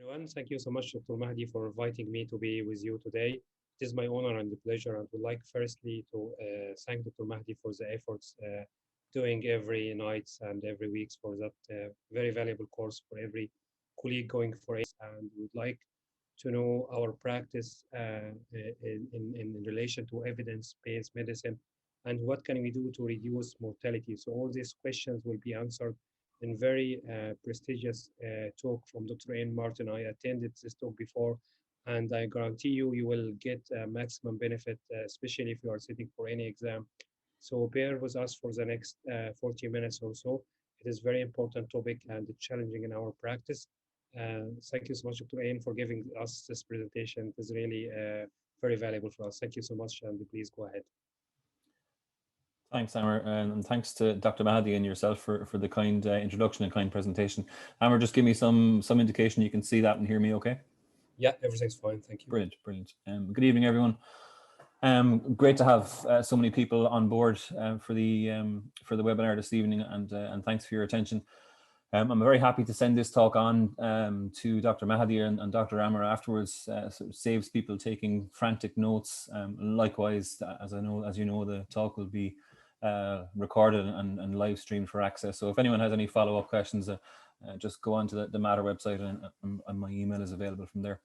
everyone. Thank you so much, Dr. Mahdi, for inviting me to be with you today. It is my honor and pleasure, and would like firstly to thank Dr. Mahdi for the efforts doing every night and every week for that very valuable course for every colleague going for it. And would like to know our practice in relation to evidence-based medicine and what can we do to reduce mortality. So all these questions will be answered in very prestigious talk from Dr. Martin. I attended this talk before, and I guarantee you, you will get maximum benefit, especially if you are sitting for any exam. So bear with us for the next 40 minutes or so. It is very important topic and challenging in our practice. Thank you so much, Dr. Ain, for giving us this presentation. It is really very valuable for us. Thank you so much, and please go ahead. Thanks, Amr, and thanks to Dr. Mahdi and yourself for the kind introduction and kind presentation. Amr, just give me some indication you can see that and hear me okay? Yeah, everything's fine, thank you. Brilliant, brilliant. Good evening, everyone. Great to have so many people on board for the webinar this evening, and thanks for your attention. I'm very happy to send this talk on to Dr. Mahdi and Dr. Amr afterwards. So it saves people taking frantic notes. Likewise, as you know, the talk will be recorded and live streamed for access. So if anyone has any follow-up questions, just go on to the Matter website, and my email is available from there.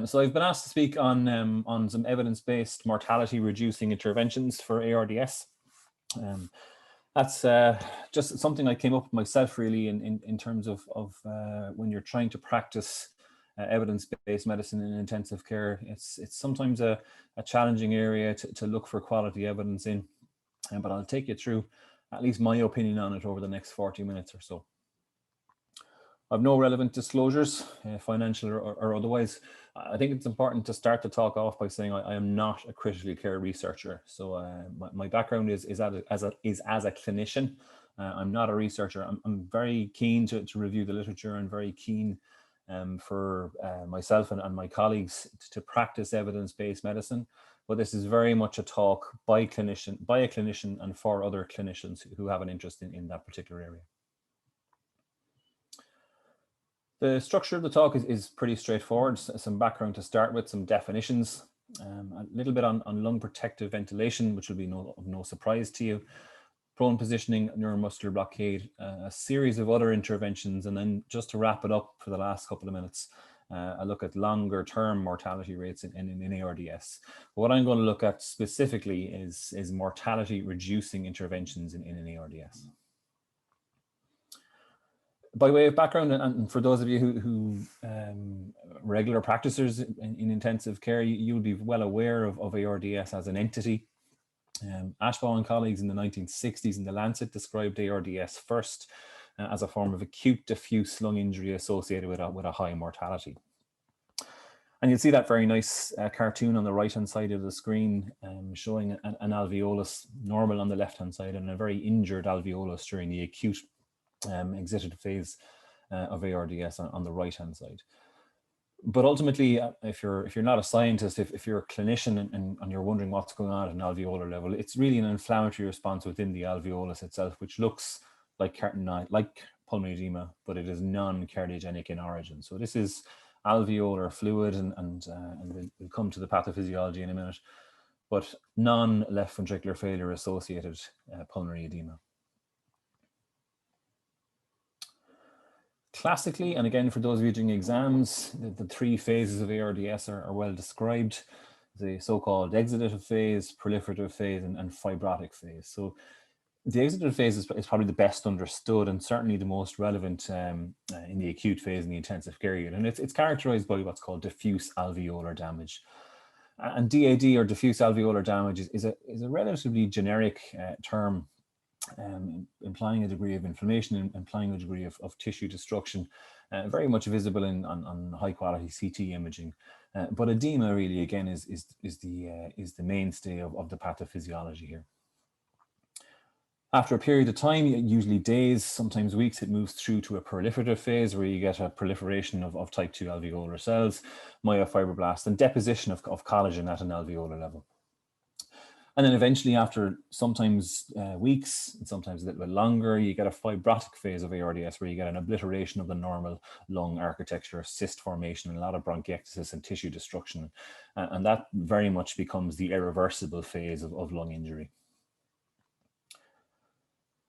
So I've been asked to speak on some evidence-based mortality reducing interventions for ARDS. That's just something I came up with myself really in terms of when you're trying to practice evidence-based medicine in intensive care. It's sometimes a challenging area to look for quality evidence in, but I'll take you through at least my opinion on it over the next 40 minutes or so. I've no relevant disclosures, financial or otherwise. I think it's important to start the talk off by saying I am not a critical care researcher. So my background is as a clinician. I'm not a researcher. I'm very keen to review the literature, and very keen for myself and my colleagues to practice evidence-based medicine. But this is very much a talk by a clinician and for other clinicians who have an interest in that particular area. The structure of the talk is pretty straightforward. Some background to start with, some definitions, a little bit on lung protective ventilation, which will be of no surprise to you, prone positioning, neuromuscular blockade, a series of other interventions, and then just to wrap it up for the last couple of minutes, a look at longer term mortality rates in ARDS. What I'm going to look at specifically is mortality reducing interventions in an ARDS. By way of background, and for those of you who regular practitioners in intensive care, you'll be well aware of ARDS as an entity. Ashbaugh and colleagues in the 1960s in The Lancet described ARDS first as a form of acute diffuse lung injury associated with a high mortality. And you'll see that very nice cartoon on the right-hand side of the screen showing an alveolus normal on the left-hand side and a very injured alveolus during the acute exited phase of ARDS on the right-hand side. But ultimately, if you're not a scientist, if you're a clinician and you're wondering what's going on at an alveolar level, it's really an inflammatory response within the alveolus itself, which looks like pulmonary edema, but it is non-cardiogenic in origin. So this is alveolar fluid, and we'll come to the pathophysiology in a minute, but non-left ventricular failure associated pulmonary edema. Classically, and again, for those of you doing exams, the three phases of ARDS are well described: the so-called exudative phase, proliferative phase, and fibrotic phase. So the exudative phase is probably the best understood and certainly the most relevant in the acute phase in the intensive care unit. And it's characterized by what's called diffuse alveolar damage. And DAD, or diffuse alveolar damage, is a relatively generic term, implying a degree of inflammation, implying a degree of tissue destruction, very much visible on high quality CT imaging. But edema really, again, is the mainstay of the pathophysiology here. After a period of time, usually days, sometimes weeks, it moves through to a proliferative phase where you get a proliferation of type 2 alveolar cells, myofibroblasts, and deposition of collagen at an alveolar level. And then eventually, after sometimes weeks and sometimes a little bit longer, you get a fibrotic phase of ARDS where you get an obliteration of the normal lung architecture, cyst formation, and a lot of bronchiectasis and tissue destruction. And that very much becomes the irreversible phase of lung injury.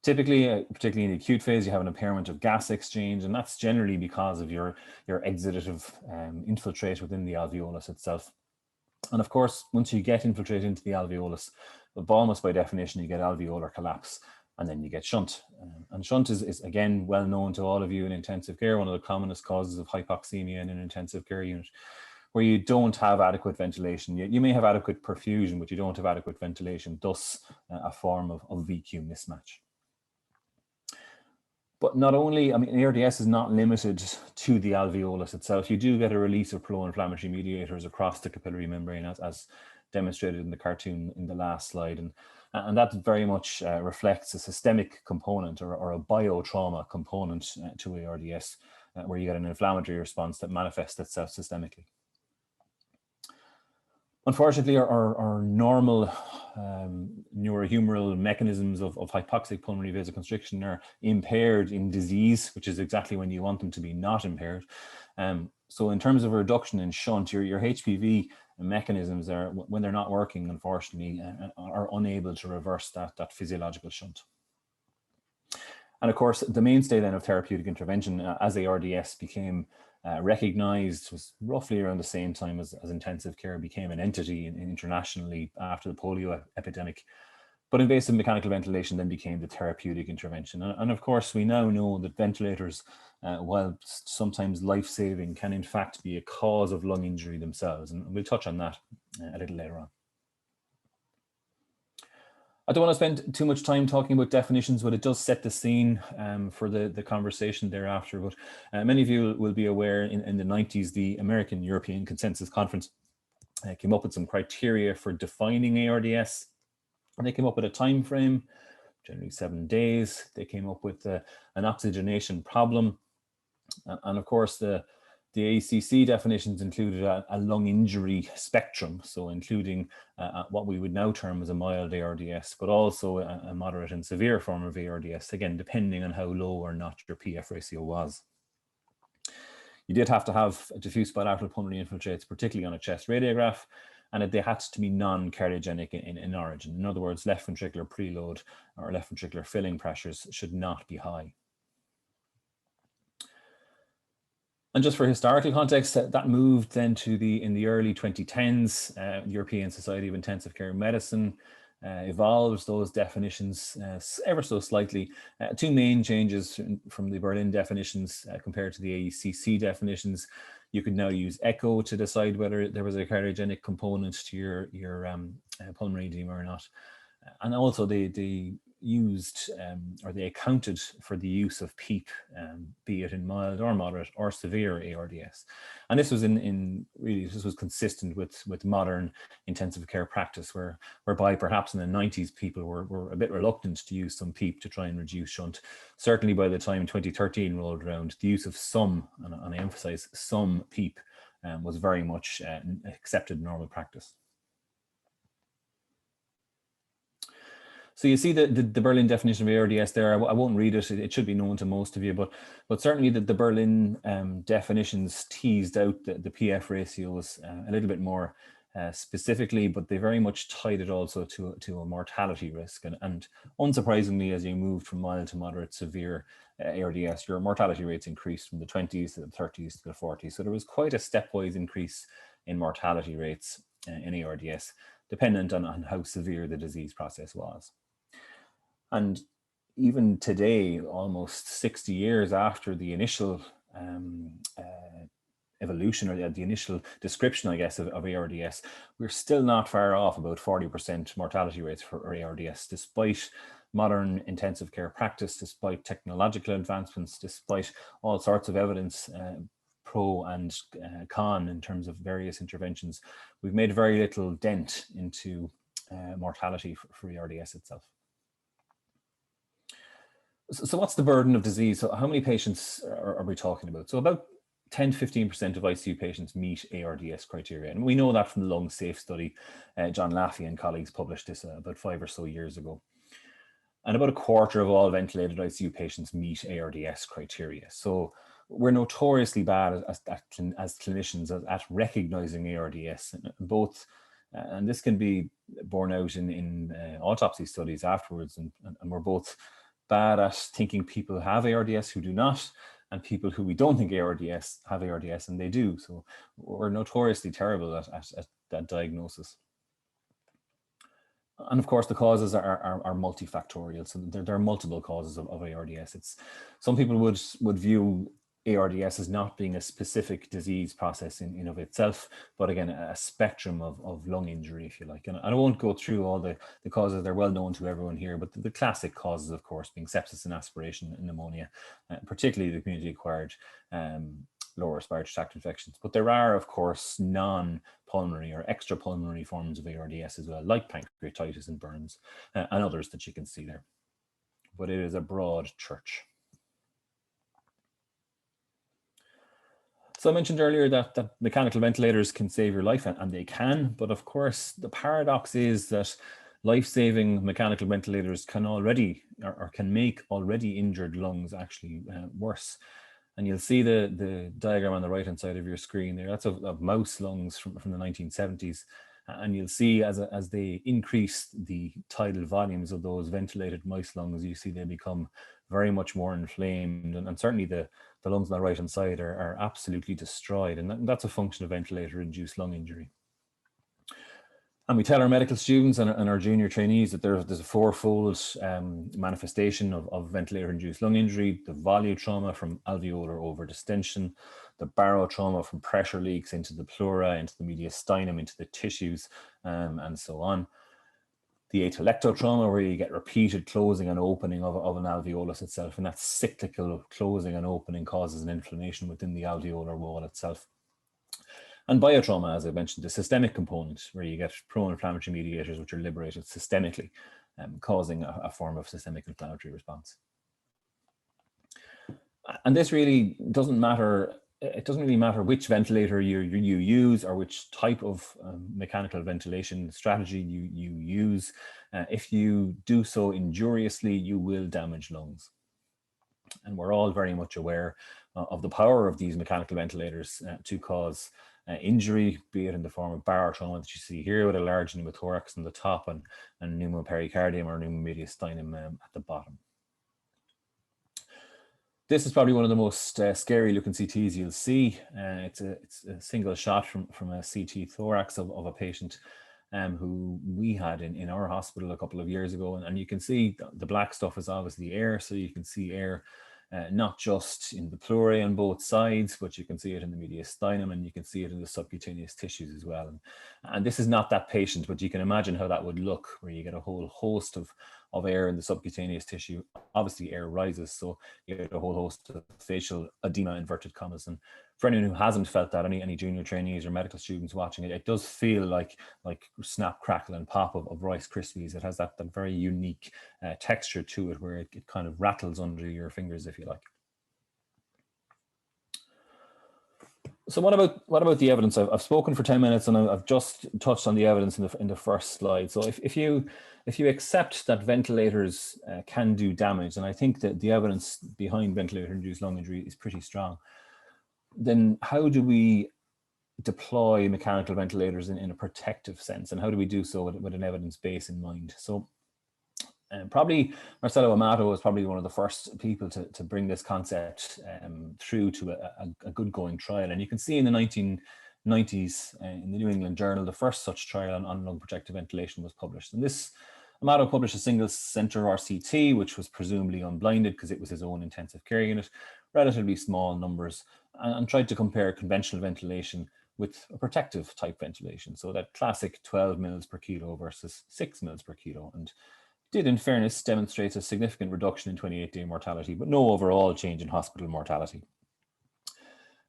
Typically, particularly in the acute phase, you have an impairment of gas exchange, and that's generally because of your exudative infiltrate within the alveolus itself. And of course, once you get infiltrate into the alveolus, almost by definition, you get alveolar collapse, and then you get shunt. And shunt is again well known to all of you in intensive care, one of the commonest causes of hypoxemia in an intensive care unit, where you don't have adequate ventilation. You may have adequate perfusion, but you don't have adequate ventilation, thus a form of VQ mismatch. But not only, I mean, ARDS is not limited to the alveolus itself. You do get a release of pro-inflammatory mediators across the capillary membrane, as demonstrated in the cartoon in the last slide. And that very much reflects a systemic component or a biotrauma component to ARDS, where you get an inflammatory response that manifests itself systemically. Unfortunately, our normal neurohumoral mechanisms of hypoxic pulmonary vasoconstriction are impaired in disease, which is exactly when you want them to be not impaired. So in terms of a reduction in shunt, your HPV mechanisms are, when they're not working, unfortunately, are unable to reverse that physiological shunt. And of course, the mainstay then of therapeutic intervention as ARDS became recognized was roughly around the same time as intensive care became an entity internationally after the polio epidemic. But invasive mechanical ventilation then became the therapeutic intervention. And of course, we now know that ventilators, while sometimes life-saving, can in fact be a cause of lung injury themselves. And we'll touch on that a little later on. I don't want to spend too much time talking about definitions, but it does set the scene for the conversation thereafter. But many of you will be aware in the 90s, the American European Consensus Conference came up with some criteria for defining ARDS. And they came up with a time frame, generally 7 days. They came up with an oxygenation problem. And of course, the ACC definitions included a lung injury spectrum, so including what we would now term as a mild ARDS, but also a moderate and severe form of ARDS, again, depending on how low or not your PF ratio was. You did have to have diffuse bilateral pulmonary infiltrates, particularly on a chest radiograph, and they had to be non-cardiogenic in origin. In other words, left ventricular preload or left ventricular filling pressures should not be high. And just for historical context, that moved then to in the early 2010s, the European Society of Intensive Care Medicine evolved those definitions ever so slightly. Two main changes from the Berlin definitions compared to the ACC definitions. You could now use Ecmo to decide whether there was a cardiogenic component to your pulmonary edema or not. And also they used or they accounted for the use of PEEP, be it in mild or moderate or severe ARDS. And this was this was consistent with modern intensive care practice, whereby perhaps in the 90s people were a bit reluctant to use some PEEP to try and reduce shunt. Certainly by the time 2013 rolled around, the use of some, and I emphasize some PEEP, was very much accepted normal practice. So you see the Berlin definition of ARDS there. I won't read it. It should be known to most of you, but certainly the Berlin definitions teased out the PF ratios a little bit more specifically, but they very much tied it also to a mortality risk. And unsurprisingly, as you moved from mild to moderate severe ARDS, your mortality rates increased from the 20s to the 30s to the 40s. So there was quite a stepwise increase in mortality rates in ARDS, dependent on how severe the disease process was. And even today, almost 60 years after the initial evolution or the initial description, I guess, of ARDS, we're still not far off about 40% mortality rates for ARDS, despite modern intensive care practice, despite technological advancements, despite all sorts of evidence, pro and con in terms of various interventions. We've made very little dent into mortality for ARDS itself. So what's the burden of disease? So how many patients are we talking about? So about 10 to 15% of ICU patients meet ARDS criteria. And we know that from the Lung Safe study. John Laffey and colleagues published this about 5 or so years ago. And about a quarter of all ventilated ICU patients meet ARDS criteria. So we're notoriously bad as clinicians at recognizing ARDS, both, and this can be borne out in autopsy studies afterwards. And we're both bad at thinking people have ARDS who do not, and people who we don't think ARDS have ARDS and they do. So we're notoriously terrible at that diagnosis. And of course, the causes are multifactorial. So there are multiple causes of ARDS. Some people would view ARDS as not being a specific disease process in of itself, but again, a spectrum of lung injury, if you like. And I won't go through all the causes. They're well known to everyone here, but the classic causes, of course, being sepsis and aspiration and pneumonia, particularly the community-acquired lower respiratory tract infections. But there are, of course, non-pulmonary or extrapulmonary forms of ARDS as well, like pancreatitis and burns, and others that you can see there. But it is a broad church. So I mentioned earlier that mechanical ventilators can save your life, and they can, but of course the paradox is that life-saving mechanical ventilators can already, or can make already injured lungs actually worse. And you'll see the diagram on the right-hand side of your screen there. That's of mouse lungs from the 1970s. And you'll see as they increase the tidal volumes of those ventilated mouse lungs, you see they become very much more inflamed. And certainly the lungs on the right-hand side are absolutely destroyed. And that's a function of ventilator-induced lung injury. And we tell our medical students and our junior trainees that there's a fourfold manifestation of ventilator-induced lung injury: the volute trauma from alveolar overdistension, the barotrauma from pressure leaks into the pleura, into the mediastinum, into the tissues, and so on. The atelectotrauma, where you get repeated closing and opening of an alveolus itself, and that cyclical closing and opening causes an inflammation within the alveolar wall itself. And biotrauma, as I mentioned, the systemic component, where you get pro-inflammatory mediators which are liberated systemically, causing a form of systemic inflammatory response. And this really doesn't matter. It doesn't really matter which ventilator you use or which type of mechanical ventilation strategy you use. If you do so injuriously, you will damage lungs. And we're all very much aware of the power of these mechanical ventilators to cause injury, be it in the form of barotrauma that you see here with a large pneumothorax on the top and pneumopericardium or pneumomediastinum at the bottom. This is probably one of the most scary looking CTs you'll see. It's a single shot from a CT thorax of a patient who we had in our hospital a couple of years ago. And you can see the black stuff is obviously air, so you can see air not just in the pleurae on both sides, but you can see it in the mediastinum and you can see it in the subcutaneous tissues as well. And this is not that patient, but you can imagine how that would look, where you get a whole host of air in the subcutaneous tissue. Obviously air rises, so you get a whole host of facial edema, inverted commas. And for anyone who hasn't felt that, any junior trainees or medical students watching it, it does feel like snap, crackle and pop of Rice Krispies. It has that very unique texture to it, where it kind of rattles under your fingers, if you like. So what about the evidence? I've spoken for 10 minutes and I've just touched on the evidence in the first slide. So if you accept that ventilators can do damage, and I think that the evidence behind ventilator-induced lung injury is pretty strong, then how do we deploy mechanical ventilators in a protective sense, and how do we do so with an evidence base in mind? So probably Marcello Amato was probably one of the first people to bring this concept through to a good going trial. And you can see in the 1990s in the New England Journal, the first such trial on lung protective ventilation was published. And this, Amato published a single center RCT, which was presumably unblinded because it was his own intensive care unit, relatively small numbers, and tried to compare conventional ventilation with a protective type ventilation. So that classic 12 mils per kilo versus 6 mils per kilo. And did, in fairness, demonstrate a significant reduction in 28-day mortality, but no overall change in hospital mortality.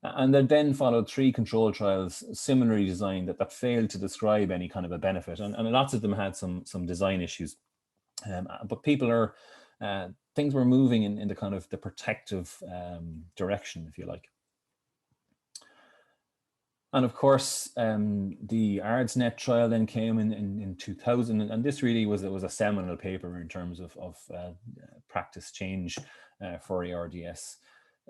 And then followed 3 control trials similarly designed that failed to describe any kind of a benefit, and lots of them had some design issues. But things were moving in the kind of the protective direction, if you like. And of course, the Ards net trial then came in 2000, and this really was a seminal paper in terms of practice change for ARDS.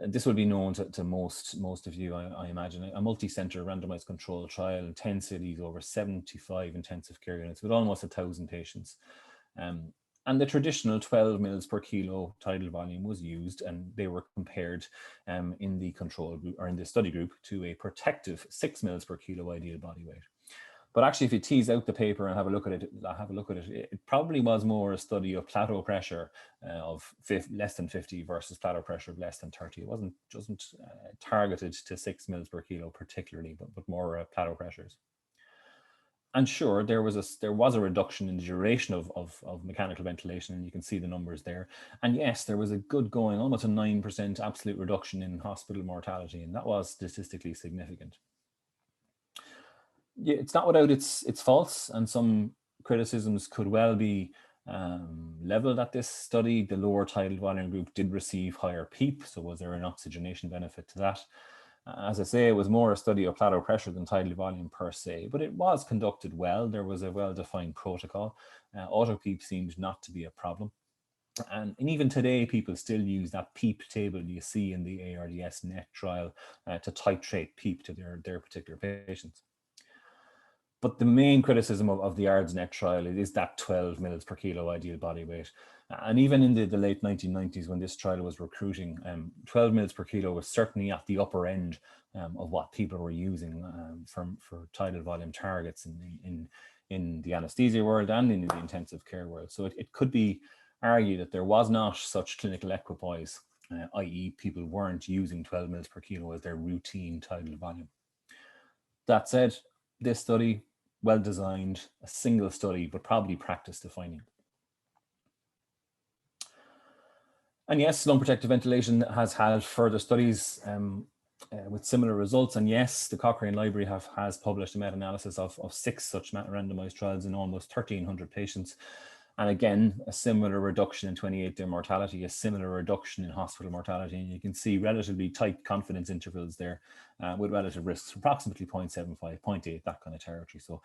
This will be known to most of you, I imagine. A multi-center randomized controlled trial in 10 cities, over 75 intensive care units with almost 1,000 patients. And the traditional 12 mils per kilo tidal volume was used, and they were compared in the control group, or in the study group, to a protective 6 mils per kilo ideal body weight. But actually, if you tease out the paper and have a look at it, it probably was more a study of plateau pressure of less than 50 versus plateau pressure of less than 30. It wasn't targeted to 6 mils per kilo particularly, but more plateau pressures. And sure, there was a reduction in the duration of mechanical ventilation, and you can see the numbers there. And yes, there was a good going, almost a 9% absolute reduction in hospital mortality, and that was statistically significant. Yeah, it's not without its faults, and some criticisms could well be leveled at this study. The lower tidal volume group did receive higher PEEP, so was there an oxygenation benefit to that? As I say, it was more a study of plateau pressure than tidal volume per se, but it was conducted well. There was a well-defined protocol. Auto PEEP seemed not to be a problem. And even today, people still use that PEEP table you see in the ARDS net trial to titrate PEEP to their particular patients. But the main criticism of the Ards net trial is that 12 mils per kilo ideal body weight. And even in the late 1990s, when this trial was recruiting, 12 mils per kilo was certainly at the upper end of what people were using for tidal volume targets in the anesthesia world and in the intensive care world. So it could be argued that there was not such clinical equipoise, i.e. people weren't using 12 mils per kilo as their routine tidal volume. That said, this study, well designed, a single study, but probably practice defining. And yes, lung protective ventilation has had further studies with similar results. And yes, the Cochrane Library has published a meta-analysis of 6 such randomized trials in almost 1,300 patients. And again, a similar reduction in 28-day mortality, a similar reduction in hospital mortality. And you can see relatively tight confidence intervals there with relative risks, approximately 0.75, 0.8, that kind of territory. So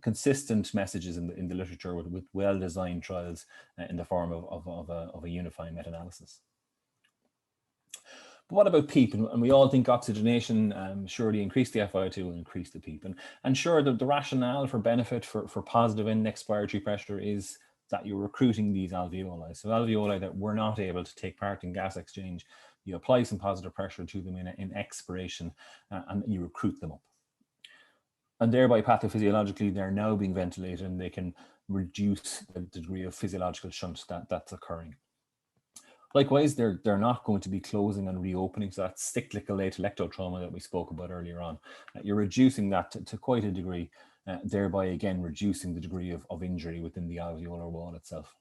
consistent messages in the literature with well-designed trials in the form of a unifying meta-analysis. But what about PEEP? And we all think oxygenation surely increase the FiO2 will increase the PEEP. And sure, the rationale for benefit for positive end expiratory pressure is that you're recruiting these alveoli. So alveoli that were not able to take part in gas exchange, you apply some positive pressure to them in expiration and you recruit them up. And thereby pathophysiologically, they're now being ventilated and they can reduce the degree of physiological shunt that's occurring. Likewise, they're not going to be closing and reopening. So that's cyclical atelectotrauma that we spoke about earlier on. You're reducing that to quite a degree, thereby again reducing the degree of injury within the alveolar wall itself.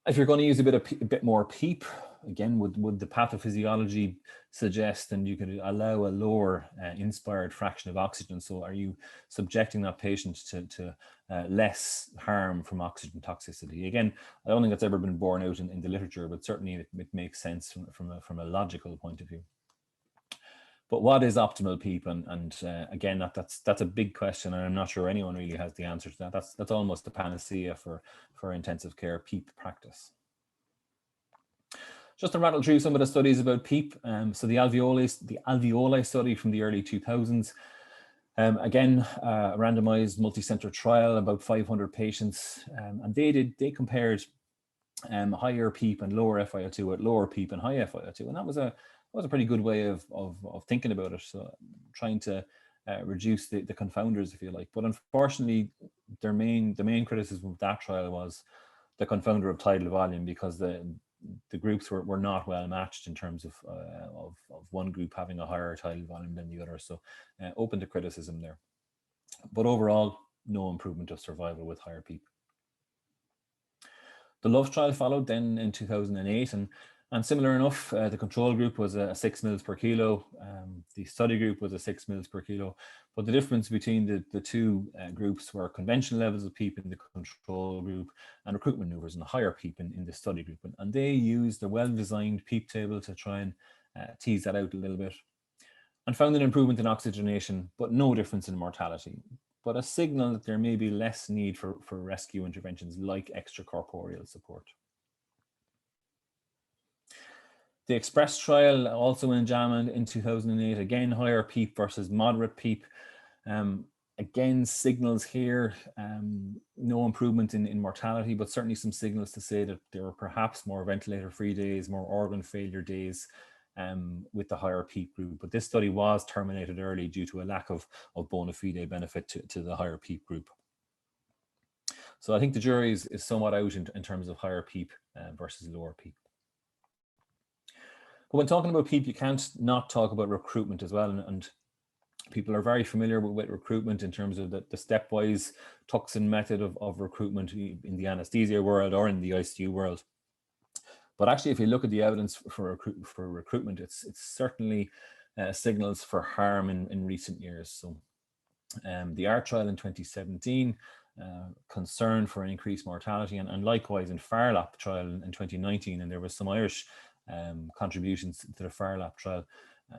If you're going to use a bit more PEEP, again, would the pathophysiology suggest, and you could allow a lower inspired fraction of oxygen? So are you subjecting that patient to less harm from oxygen toxicity? Again, I don't think that's ever been borne out in the literature, but certainly it makes sense from a logical point of view. But what is optimal PEEP? And again, that's a big question, and I'm not sure anyone really has the answer to that. That's almost the panacea for intensive care PEEP practice. Just to rattle through some of the studies about PEEP. So the alveoli study from the early 2000s. Again, a randomized multi-center trial, about 500 patients, and they compared higher PEEP and lower FiO2 with lower PEEP and high FiO2, and that was a pretty good way of thinking about it. So trying to reduce the confounders, if you like. But unfortunately, the main criticism of that trial was the confounder of tidal volume, because the groups were not well matched in terms of one group having a higher tidal volume than the other. So open to criticism there. But overall, no improvement of survival with higher PEEP. The LOVE trial followed then in 2008, and similar enough, the control group was a 6 mils per kilo. The study group was a 6 mils per kilo. But the difference between the two groups were conventional levels of PEEP in the control group and recruitment maneuvers and higher PEEP in the study group. And they used a well-designed PEEP table to try and tease that out a little bit. and found an improvement in oxygenation, but no difference in mortality, but a signal that there may be less need for rescue interventions like extracorporeal support. The Express trial, also in JAMA in 2008, again higher PEEP versus moderate PEEP. Again, signals here, no improvement in mortality, but certainly some signals to say that there were perhaps more ventilator-free days, more organ failure days with the higher PEEP group. But this study was terminated early due to a lack of bona fide benefit to the higher PEEP group. So I think the jury is somewhat out in terms of higher PEEP versus lower PEEP. But when talking about PEEP, you can't not talk about recruitment as well. And people are very familiar with recruitment in terms of the stepwise Tuxin method of recruitment in the anesthesia world or in the ICU world. But actually, if you look at the evidence for recruitment, it's certainly signals for harm in recent years. So the ART trial in 2017, concern for an increased mortality, and likewise in FARLAP trial in 2019, and there was some Irish contributions to the FARLAP trial.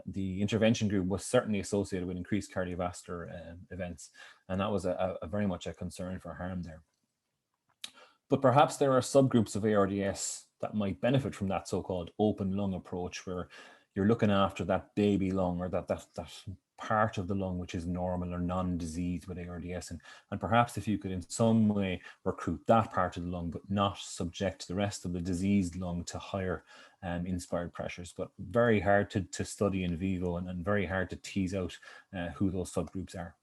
The intervention group was certainly associated with increased cardiovascular events, and that was a very much a concern for harm there. But perhaps there are subgroups of ARDS that might benefit from that so-called open lung approach, where you're looking after that baby lung, or that part of the lung which is normal or non-diseased with ARDS, and perhaps if you could in some way recruit that part of the lung but not subject the rest of the diseased lung to higher inspired pressures. But very hard to study in vivo, and very hard to tease out who those subgroups are.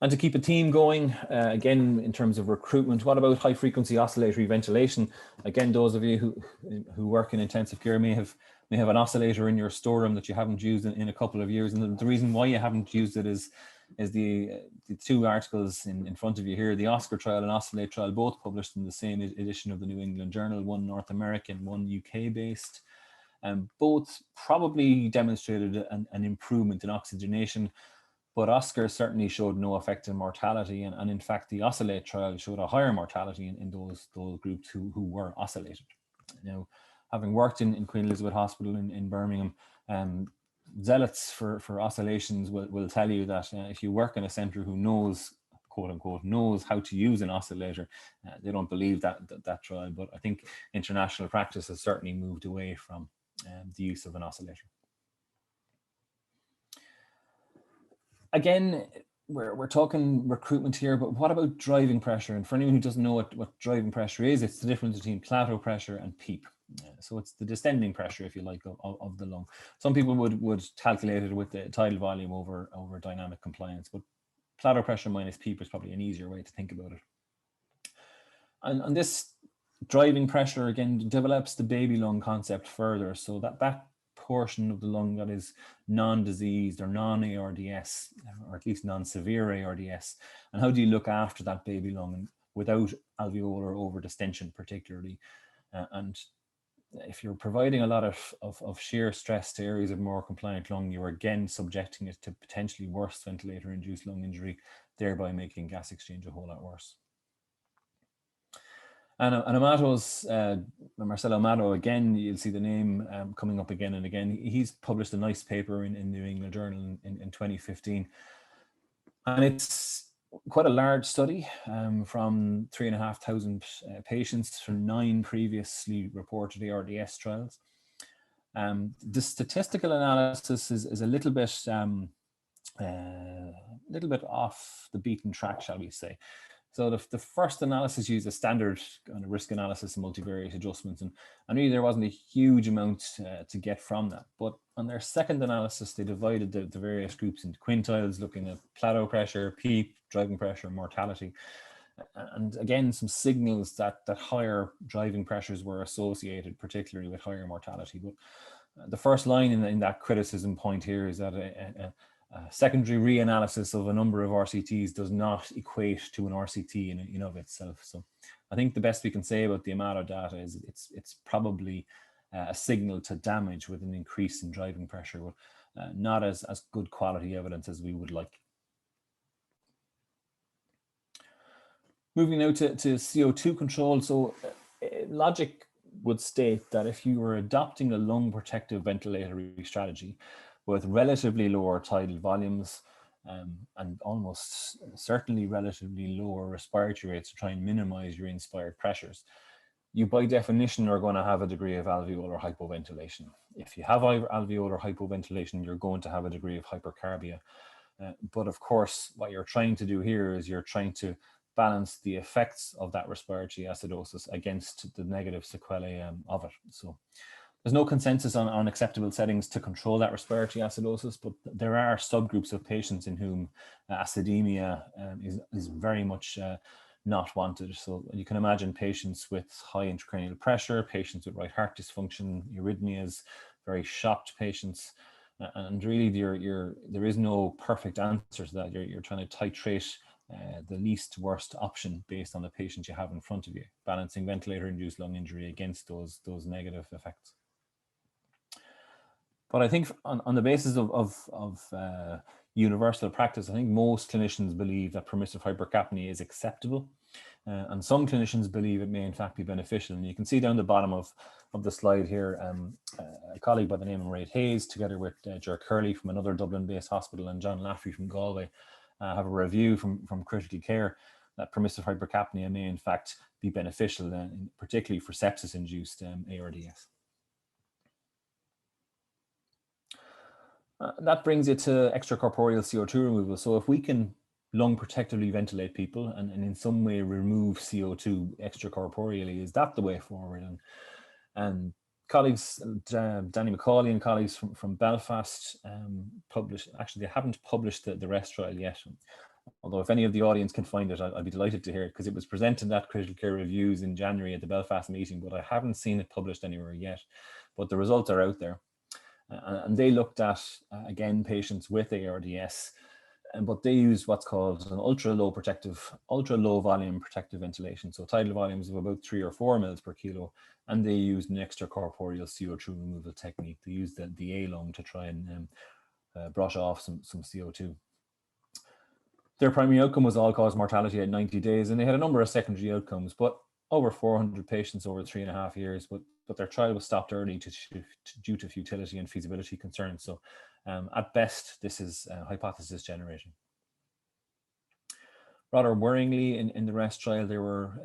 And to keep a theme going, again, in terms of recruitment, what about high frequency oscillatory ventilation? Again, those of you who work in intensive care may have an oscillator in your storeroom that you haven't used in a couple of years. And the reason why you haven't used it is the two articles in front of you here, the Oscar trial and Oscillate trial, both published in the same edition of the New England Journal, one North American, one UK based. Both probably demonstrated an improvement in oxygenation, but Oscar certainly showed no effect in mortality, and in fact the Oscillate trial showed a higher mortality in those groups who were oscillated. Now, having worked in Queen Elizabeth Hospital in Birmingham, zealots for oscillations will tell you that if you work in a centre who knows, quote unquote, knows how to use an oscillator, they don't believe that trial. But I think international practice has certainly moved away from the use of an oscillator. Again, we're talking recruitment here, but what about driving pressure? And for anyone who doesn't know what driving pressure is, it's the difference between plateau pressure and PEEP. So it's the descending pressure, if you like, of the lung. Some people would calculate it with the tidal volume over dynamic compliance, but plateau pressure minus PEEP is probably an easier way to think about it. And this driving pressure, again, develops the baby lung concept further. So that portion of the lung that is non-diseased or non-ARDS, or at least non-severe ARDS. And how do you look after that baby lung without alveolar overdistension particularly? And if you're providing a lot of shear stress to areas of more compliant lung, you're again subjecting it to potentially worse ventilator-induced lung injury, thereby making gas exchange a whole lot worse. And Amato's, Marcelo Amato, again, you'll see the name coming up again and again. He's published a nice paper in New England Journal in 2015. And it's quite a large study from 3,500 patients from 9 previously reported ARDS trials. The statistical analysis is a little bit off the beaten track, shall we say. So the first analysis used a standard kind of risk analysis and multivariate adjustments, and really there wasn't a huge amount to get from that. But on their second analysis, they divided the various groups into quintiles, looking at plateau pressure, PEEP, driving pressure, mortality. And again, some signals that higher driving pressures were associated, particularly with higher mortality. But the first line in that criticism point here is that a secondary reanalysis of a number of RCTs does not equate to an RCT in and of itself. So I think the best we can say about the Amato data is it's probably a signal to damage with an increase in driving pressure, but not as good quality evidence as we would like. Moving now to CO2 control. So logic would state that if you were adopting a lung protective ventilatory strategy with relatively lower tidal volumes and almost certainly relatively lower respiratory rates to try and minimize your inspired pressures, you by definition are going to have a degree of alveolar hypoventilation. If you have alveolar hypoventilation, you're going to have a degree of hypercarbia. But of course, what you're trying to do here is you're trying to balance the effects of that respiratory acidosis against the negative sequelae of it. So there's no consensus on acceptable settings to control that respiratory acidosis, but there are subgroups of patients in whom acidemia is very much not wanted. So you can imagine patients with high intracranial pressure, patients with right heart dysfunction, arrhythmias, very shocked patients. And really there is no perfect answer to that. You're trying to titrate the least worst option based on the patient you have in front of you, balancing ventilator-induced lung injury against those negative effects. But I think on the basis of universal practice, I think most clinicians believe that permissive hypercapnia is acceptable. And some clinicians believe it may in fact be beneficial. And you can see down the bottom of the slide here, a colleague by the name of Mairead Hayes, together with Ger Curley from another Dublin-based hospital and John Laffrey from Galway, have a review from critical care that permissive hypercapnia may in fact be beneficial, particularly for sepsis-induced ARDS. That brings it to extracorporeal CO2 removal. So if we can lung protectively ventilate people and in some way remove CO2 extracorporeally, is that the way forward? And colleagues, Danny McCauley and colleagues from Belfast published, actually they haven't published the REST trial yet, although if any of the audience can find it, I'd be delighted to hear it, because it was presented at Critical Care Reviews in January at the Belfast meeting, but I haven't seen it published anywhere yet. But the results are out there. And they looked at, again, patients with ARDS, but they used what's called an ultra low volume protective ventilation. So tidal volumes of about 3 or 4 mils per kilo. And they used an extracorporeal CO2 removal technique. They used the A-lung to try and brush off some CO2. Their primary outcome was all-cause mortality at 90 days, and they had a number of secondary outcomes, but over 400 patients over 3.5 years, but their trial was stopped early due to futility and feasibility concerns. So at best, this is hypothesis generating. Rather worryingly, in the REST trial, there were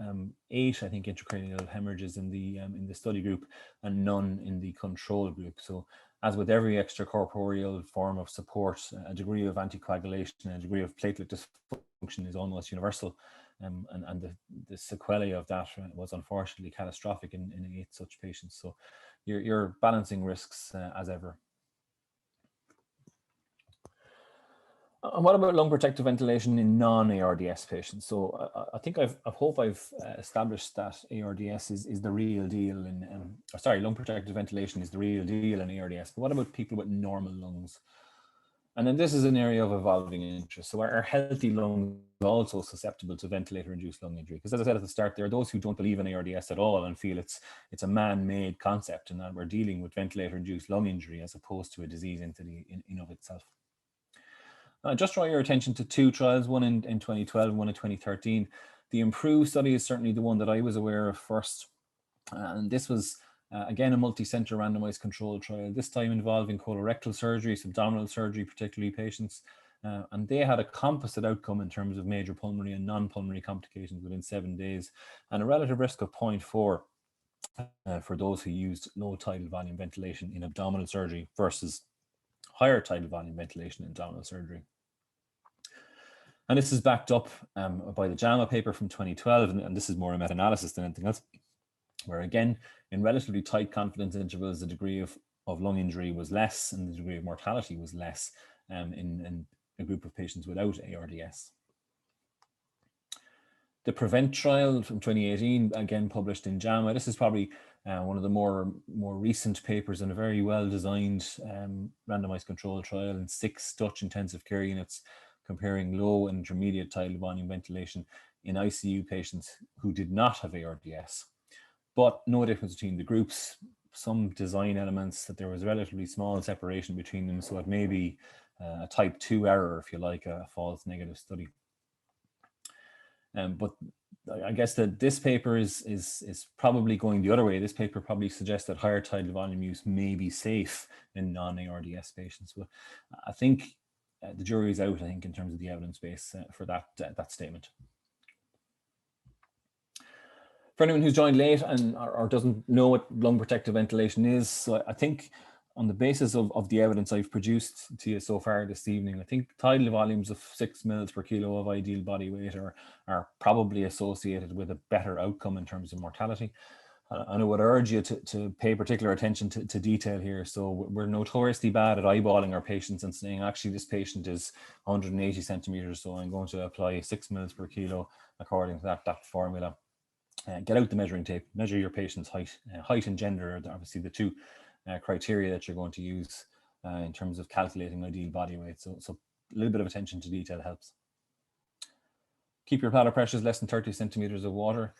8, I think, intracranial hemorrhages in the study group and none in the control group. So as with every extracorporeal form of support, a degree of anticoagulation and a degree of platelet dysfunction is almost universal. And the sequelae of that was unfortunately catastrophic in 8 such patients. So you're balancing risks as ever. And what about lung protective ventilation in non-ARDS patients? So I think I hope I've established that ARDS is the real deal lung protective ventilation is the real deal in ARDS. But what about people with normal lungs? And then this is an area of evolving interest. So are healthy lungs also susceptible to ventilator-induced lung injury? Because as I said at the start, there are those who don't believe in ARDS at all and feel it's a man-made concept and that we're dealing with ventilator-induced lung injury as opposed to a disease entity in of itself. Just draw your attention to 2 trials, one in 2012 and one in 2013. The IMPROVE study is certainly the one that I was aware of first. And this was, again, a multi-center randomized controlled trial, this time involving colorectal surgery, abdominal surgery, particularly patients. And they had a composite outcome in terms of major pulmonary and non-pulmonary complications within 7 days, and a relative risk of 0.4 for those who used low tidal volume ventilation in abdominal surgery versus higher tidal volume ventilation in abdominal surgery. And this is backed up by the JAMA paper from 2012, and this is more a meta-analysis than anything else, where again, in relatively tight confidence intervals, the degree of lung injury was less and the degree of mortality was less in a group of patients without ARDS. The PREVENT trial from 2018, again published in JAMA. This is probably one of the more recent papers in a very well-designed randomized controlled trial in 6 Dutch intensive care units, comparing low and intermediate tidal volume ventilation in ICU patients who did not have ARDS. But no difference between the groups, some design elements that there was relatively small separation between them, so it may be a type 2 error, if you like, a false negative study. But I guess that this paper is probably going the other way. This paper probably suggests that higher tidal volume use may be safe in non-ARDS patients. But I think the jury is out, I think, in terms of the evidence base for that statement. For anyone who's joined late and or doesn't know what lung protective ventilation is, so I think on the basis of the evidence I've produced to you so far this evening, I think tidal volumes of 6 mils per kilo of ideal body weight are probably associated with a better outcome in terms of mortality. And I would urge you to pay particular attention to detail here. So we're notoriously bad at eyeballing our patients and saying, actually, this patient is 180 centimeters, so I'm going to apply 6 mils per kilo according to that formula. Get out the measuring tape, measure your patient's height. Height and gender are obviously the two criteria that you're going to use in terms of calculating ideal body weight. So a little bit of attention to detail helps. Keep your bladder pressures less than 30 centimeters of water.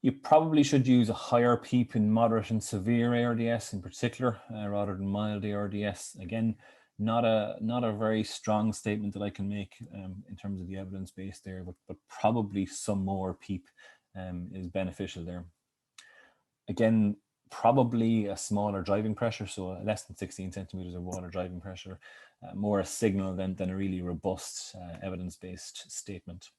You probably should use a higher PEEP in moderate and severe ARDS in particular, rather than mild ARDS. Again, not a very strong statement that I can make in terms of the evidence base there, but probably some more PEEP is beneficial there. Again, probably a smaller driving pressure, so less than 16 centimeters of water driving pressure, more a signal than a really robust evidence-based statement.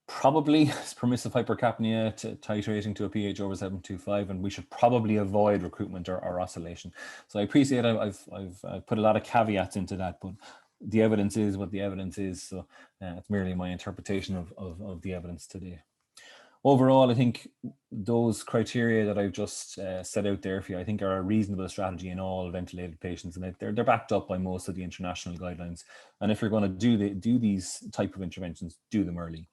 Probably permissive hypercapnia titrating to a pH over 7.25, and we should probably avoid recruitment or oscillation. So I appreciate I've put a lot of caveats into that, but the evidence is what the evidence is. So it's merely my interpretation of the evidence today. Overall, I think those criteria that I've just set out there for you, I think are a reasonable strategy in all ventilated patients, and they're backed up by most of the international guidelines. And if you're going to do these type of interventions, do them early,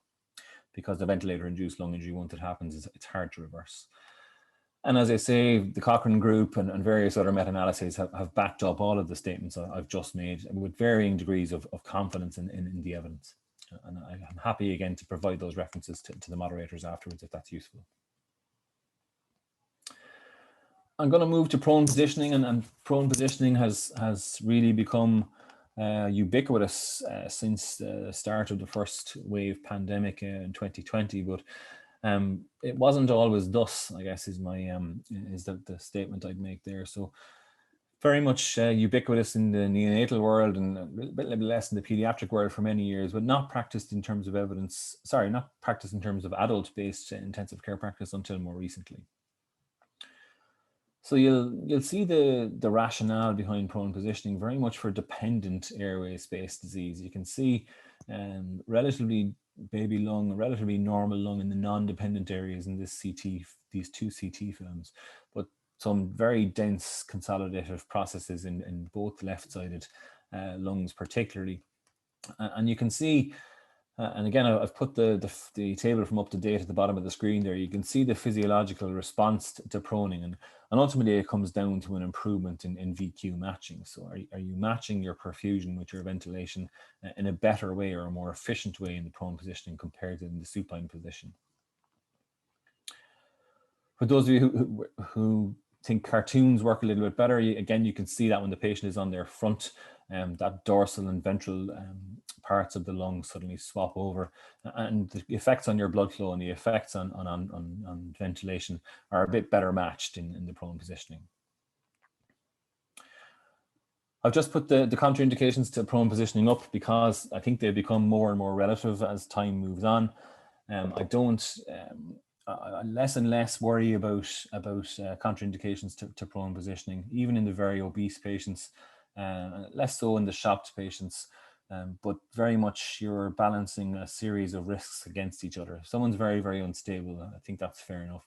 because the ventilator-induced lung injury, once it happens, it's hard to reverse. And as I say, the Cochrane group and various other meta-analyses have backed up all of the statements I've just made with varying degrees of confidence in the evidence. And I'm happy again to provide those references to the moderators afterwards if that's useful. I'm going to move to prone positioning, and prone positioning has really become ubiquitous since the start of the first wave pandemic in 2020, but it wasn't always thus, I guess, is my is the statement I'd make there. So very much ubiquitous in the neonatal world and a little bit less in the pediatric world for many years, but not practiced in terms of evidence, sorry, not practiced in terms of adult-based intensive care practice until more recently. So you'll see the rationale behind prone positioning very much for dependent airway space disease. You can see relatively baby lung, relatively normal lung in the non-dependent areas in this CT, these two CT films, but some very dense consolidative processes in both left-sided lungs particularly. And you can see, and again, I've put the table from up to date at the bottom of the screen there. You can see the physiological response to proning, and ultimately it comes down to an improvement in VQ matching. So are you matching your perfusion with your ventilation in a better way or a more efficient way in the prone positioning compared to in the supine position? For those of you who think cartoons work a little bit better, again, you can see that when the patient is on their front, that dorsal and ventral parts of the lung suddenly swap over, and the effects on your blood flow and the effects on ventilation are a bit better matched in the prone positioning. I've just put the contraindications to prone positioning up because I think they become more and more relative as time moves on. I don't less and less worry about contraindications to prone positioning, even in the very obese patients, less so in the shocked patients, but very much you're balancing a series of risks against each other. If someone's very, very unstable, I think that's fair enough.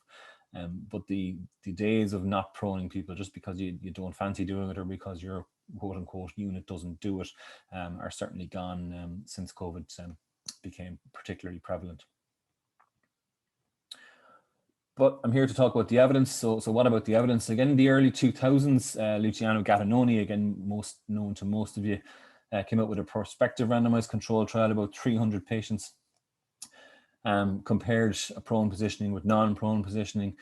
But the days of not proning people just because you don't fancy doing it or because your quote unquote unit doesn't do it are certainly gone since COVID became particularly prevalent. But I'm here to talk about the evidence. So what about the evidence? Again, in the early 2000s, Luciano Gattinoni, again, most known to most of you, came out with a prospective randomized control trial, about 300 patients, compared prone positioning with non-prone positioning.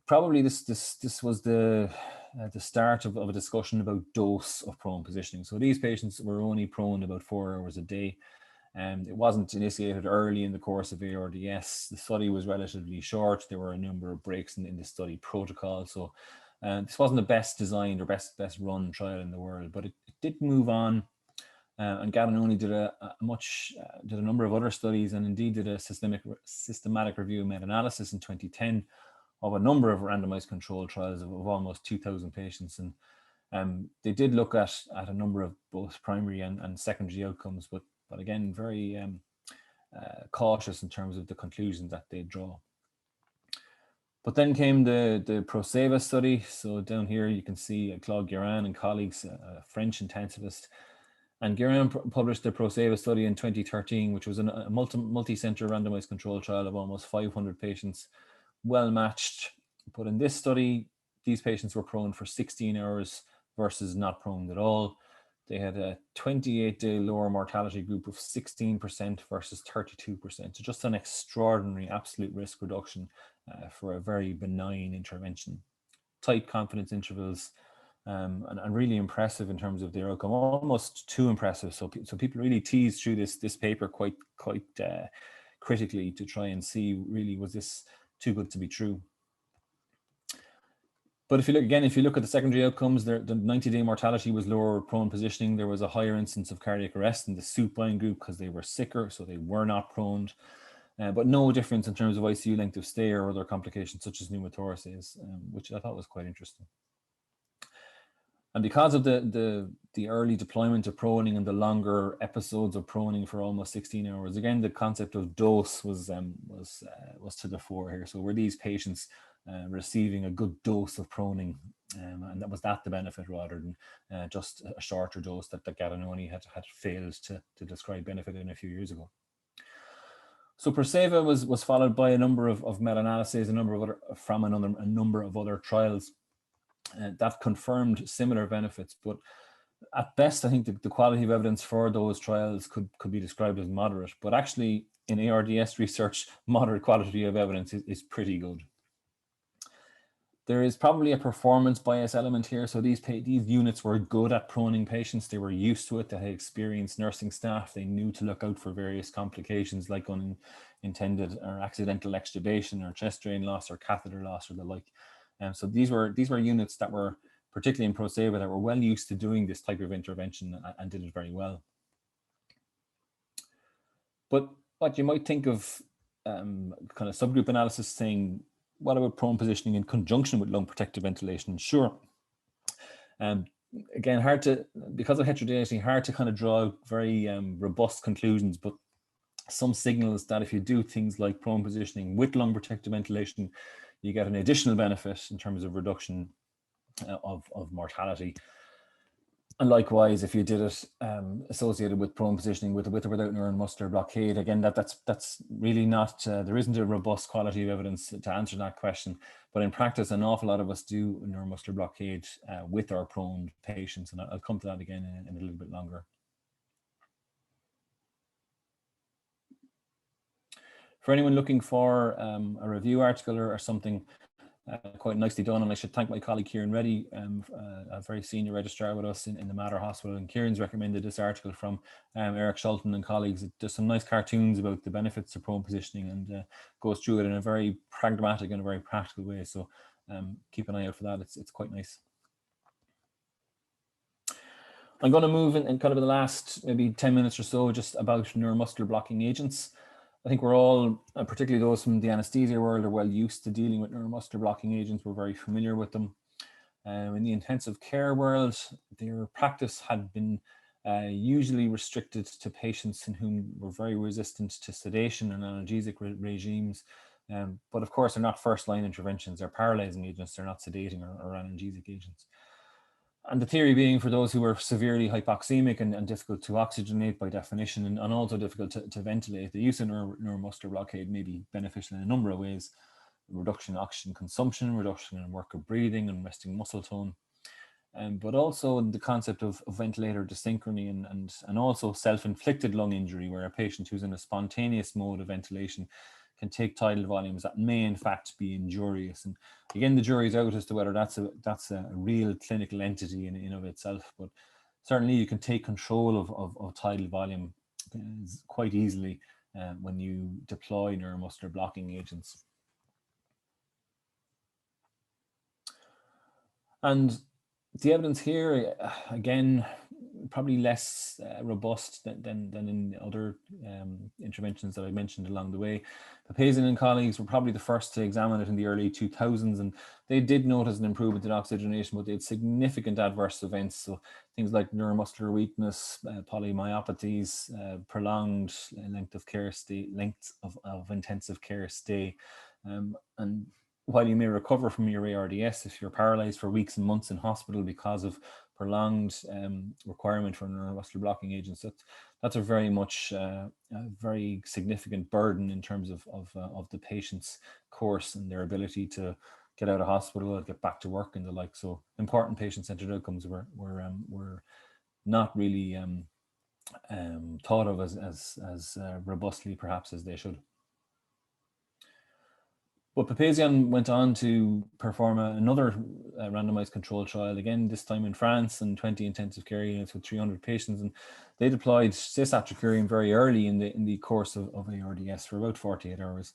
Probably this was the start of a discussion about dose of prone positioning. So these patients were only prone about 4 hours a day. It wasn't initiated early in the course of ARDS. The study was relatively short. There were a number of breaks in the study protocol. So this wasn't the best designed or best run trial in the world, but it did move on. And Gadanoni did a number of other studies, and indeed did a systematic review meta-analysis in 2010 of a number of randomized controlled trials of almost 2,000 patients. And they did look at a number of both primary and secondary outcomes, but again, very cautious in terms of the conclusions that they draw. But then came the ProSeva study. So down here you can see Claude Guérin and colleagues, a French intensivist. And Guérin published the ProSeva study in 2013, which was a multi-center randomized controlled trial of almost 500 patients, well matched. But in this study, these patients were prone for 16 hours versus not prone at all. They had a 28-day lower mortality group of 16% versus 32%. So just an extraordinary absolute risk reduction for a very benign intervention. Tight confidence intervals, and really impressive in terms of their outcome, almost too impressive. So people really teased through this paper quite critically to try and see, really, was this too good to be true? But if you look at the secondary outcomes, the 90-day mortality was lower prone positioning. There was a higher instance of cardiac arrest in the supine group because they were sicker, so they were not prone. But no difference in terms of ICU length of stay or other complications such as pneumothoraces, which I thought was quite interesting. And because of the early deployment of proning and the longer episodes of proning for almost 16 hours, again, the concept of dose was to the fore here. So were these patients receiving a good dose of proning, and that was the benefit rather than just a shorter dose that Gadanoni had failed to describe benefit in a few years ago. So ProSeva was followed by a number of meta-analyses, a number of other trials that confirmed similar benefits. But at best, I think the quality of evidence for those trials could be described as moderate. But actually, in ARDS research, moderate quality of evidence is pretty good. There is probably a performance bias element here. So these units were good at proning patients. They were used to it. They had experienced nursing staff. They knew to look out for various complications like unintended or accidental extubation or chest drain loss or catheter loss or the like. So these were units that were, particularly in ProSeva, that were well used to doing this type of intervention and did it very well. But what you might think of kind of subgroup analysis saying, what about prone positioning in conjunction with lung protective ventilation? Sure. Again, because of heterogeneity, hard to kind of draw very robust conclusions, but some signals that if you do things like prone positioning with lung protective ventilation, you get an additional benefit in terms of reduction of mortality. And likewise, if you did it associated with prone positioning with or without neuromuscular blockade, again, that's really not, there isn't a robust quality of evidence to answer that question. But in practice, an awful lot of us do neuromuscular blockade with our prone patients. And I'll come to that again in a little bit longer. For anyone looking for a review article or something quite nicely done, and I should thank my colleague Kieran Reddy, a very senior registrar with us in the Mater Hospital, and Kieran's recommended this article from Eric Schulten and colleagues. There's some nice cartoons about the benefits of prone positioning and goes through it in a very pragmatic and a very practical way. So keep an eye out for that. It's quite nice. I'm going to move in kind of in the last maybe 10 minutes or so just about neuromuscular blocking agents. I think we're all, particularly those from the anesthesia world, are well used to dealing with neuromuscular blocking agents. We're very familiar with them. In the intensive care world, their practice had been usually restricted to patients in whom were very resistant to sedation and analgesic regimes. But of course, they're not first-line interventions. They're paralyzing agents. They're not sedating or analgesic agents. And the theory being, for those who are severely hypoxemic and difficult to oxygenate by definition, and also difficult to ventilate, the use of neuromuscular blockade may be beneficial in a number of ways: reduction in oxygen consumption, reduction in work of breathing and resting muscle tone, but also the concept of ventilator desynchrony and also self-inflicted lung injury, where a patient who's in a spontaneous mode of ventilation can take tidal volumes that may in fact be injurious. And again, the jury's out as to whether that's a real clinical entity in of itself, but certainly you can take control of tidal volume quite easily when you deploy neuromuscular blocking agents. And the evidence here, again, probably less robust than in other interventions that I mentioned along the way. Papazian and colleagues were probably the first to examine it in the early 2000s, and they did notice an improvement in oxygenation, but they had significant adverse events. So things like neuromuscular weakness, polymyopathies, prolonged length of intensive care stay, and while you may recover from your ARDS, if you're paralyzed for weeks and months in hospital because of prolonged requirement for neuromuscular blocking agents, that's a very much a very significant burden in terms of the patient's course and their ability to get out of hospital and get back to work and the like. So important patient-centered outcomes were not really thought of as robustly perhaps as they should. But Papazian went on to perform another randomized control trial, again, this time in France, and 20 intensive care units with 300 patients. And they deployed cisatracurium very early in the course of ARDS for about 48 hours,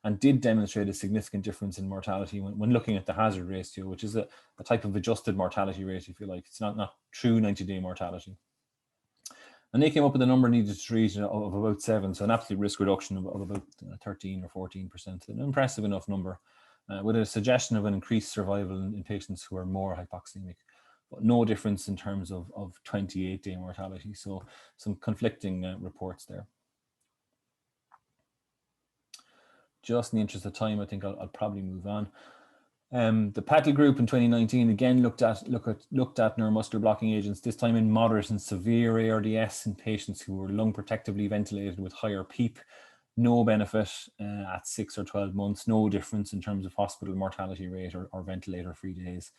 and did demonstrate a significant difference in mortality when looking at the hazard ratio, which is a type of adjusted mortality rate, if you like. It's not true 90-day mortality. And they came up with a number needed to treat of about 7, so an absolute risk reduction of about 13 or 14%, an impressive enough number, with a suggestion of an increased survival in patients who are more hypoxemic, but no difference in terms of 28-day mortality. So some conflicting reports there. Just in the interest of time, I think I'll probably move on. The Patel group in 2019 again looked at neuromuscular blocking agents, this time in moderate and severe ARDS in patients who were lung protectively ventilated with higher PEEP. No benefit at 6 or 12 months, no difference in terms of hospital mortality rate or ventilator-free days.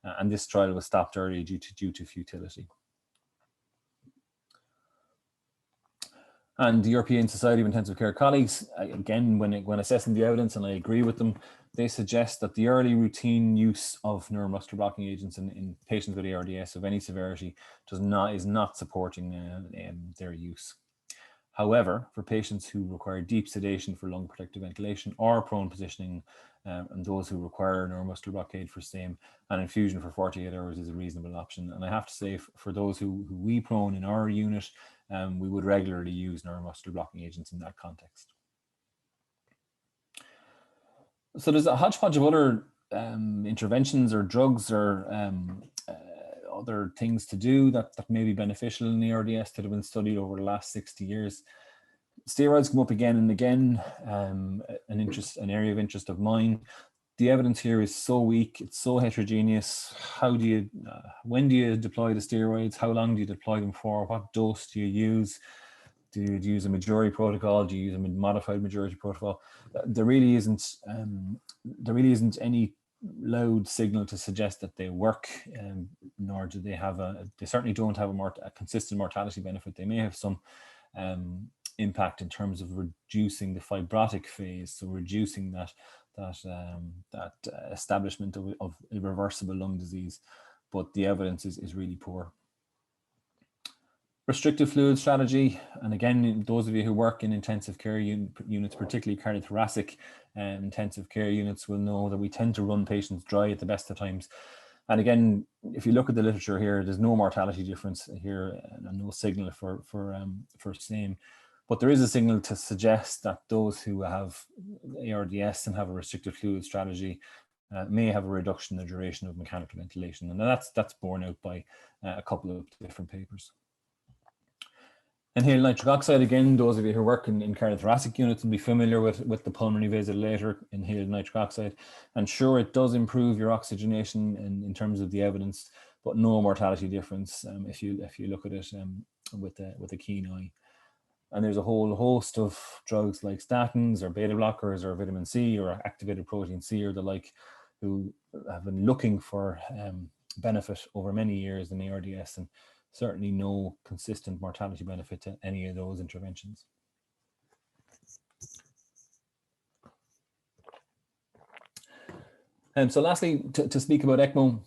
And this trial was stopped early due to futility. And the European Society of Intensive Care colleagues, again, when assessing the evidence, and I agree with them, they suggest that the early routine use of neuromuscular blocking agents in patients with ARDS of any severity is not supporting their use. However, for patients who require deep sedation for lung protective ventilation or prone positioning, and those who require neuromuscular blockade for SAME, an infusion for 48 hours is a reasonable option. And I have to say, for those who we prone in our unit, we would regularly use neuromuscular blocking agents in that context. So there's a hodgepodge of other interventions or drugs or other things to do that may be beneficial in the ARDS that have been studied over the last 60 years. Steroids come up again and again, an area of interest of mine. The evidence here is so weak, it's so heterogeneous. When do you deploy the steroids? How long do you deploy them for? What dose do you use? Do you use a majority protocol? Do you use a modified majority protocol? There really isn't any loud signal to suggest that they work, nor do they have they certainly don't have a consistent mortality benefit. They may have some impact in terms of reducing the fibrotic phase, so reducing that establishment of irreversible lung disease, but the evidence is really poor. Restrictive fluid strategy, and again, those of you who work in intensive care units, particularly cardiothoracic intensive care units, will know that we tend to run patients dry at the best of times. And again, if you look at the literature here, there's no mortality difference here and no signal for SAME. But there is a signal to suggest that those who have ARDS and have a restrictive fluid strategy may have a reduction in the duration of mechanical ventilation. And that's borne out by a couple of different papers. Inhaled nitric oxide, again, those of you who work in cardiothoracic units will be familiar with the pulmonary vasodilator, inhaled nitric oxide. And sure, it does improve your oxygenation in terms of the evidence, but no mortality difference if you look at it with a keen eye. And there's a whole host of drugs like statins or beta blockers or vitamin C or activated protein C or the like, who have been looking for benefit over many years in ARDS, and certainly no consistent mortality benefit to any of those interventions. So lastly, to speak about Ecmo,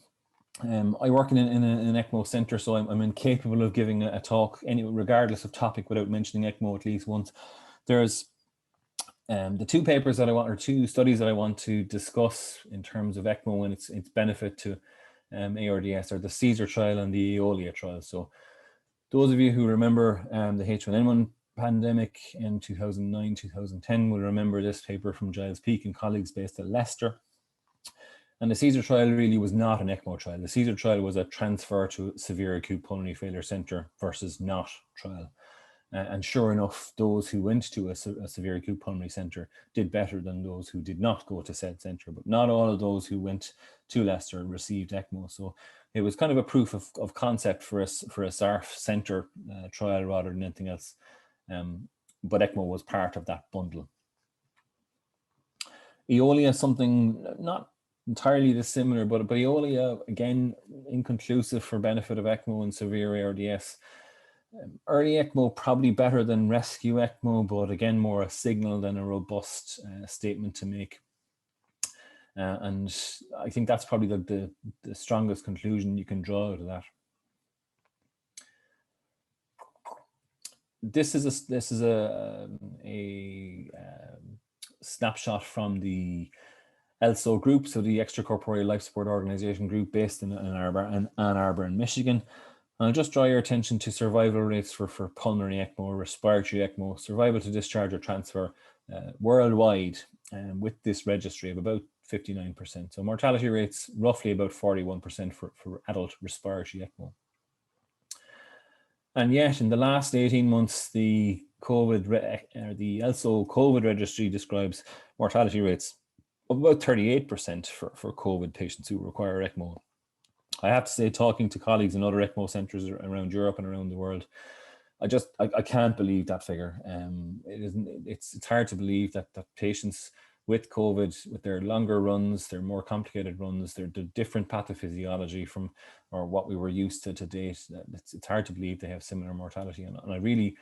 I work in an Ecmo centre, so I'm incapable of giving a talk, regardless of topic, without mentioning Ecmo at least once. There's the two papers that I want, or two studies that I want to discuss in terms of Ecmo and its benefit to ARDS, are the CAESAR trial and the Aeolia trial. So those of you who remember the H1N1 pandemic in 2009-2010 will remember this paper from Giles Peake and colleagues based at Leicester. And the CAESAR trial really was not an Ecmo trial. The CAESAR trial was a transfer to severe acute pulmonary failure centre versus not trial. And sure enough, those who went to a severe acute pulmonary centre did better than those who did not go to said centre. But not all of those who went to Leicester received Ecmo. So it was kind of a proof of concept for a SARF centre trial rather than anything else. But Ecmo was part of that bundle. Aeolia, something not entirely dissimilar, but Aeolia, again, inconclusive for benefit of Ecmo in severe ARDS. Early Ecmo probably better than rescue Ecmo, but again, more a signal than a robust statement to make. And I think that's probably the strongest conclusion you can draw out of that. This is a snapshot from the ELSO group, so the Extracorporeal Life Support Organization group based in Ann Arbor in Michigan. And I'll just draw your attention to survival rates for pulmonary ECMO, respiratory ECMO, survival to discharge or transfer worldwide, with this registry of about 59%. So mortality rates roughly about 41% for adult respiratory ECMO. And yet in the last 18 months, the ELSO COVID registry describes mortality rates of about 38% for COVID patients who require ECMO. I have to say, talking to colleagues in other ECMO centres around Europe and around the world, I can't believe that figure. It's hard to believe that patients with COVID, with their longer runs, their more complicated runs, their different pathophysiology from or what we were used to date, it's hard to believe they have similar mortality. And I really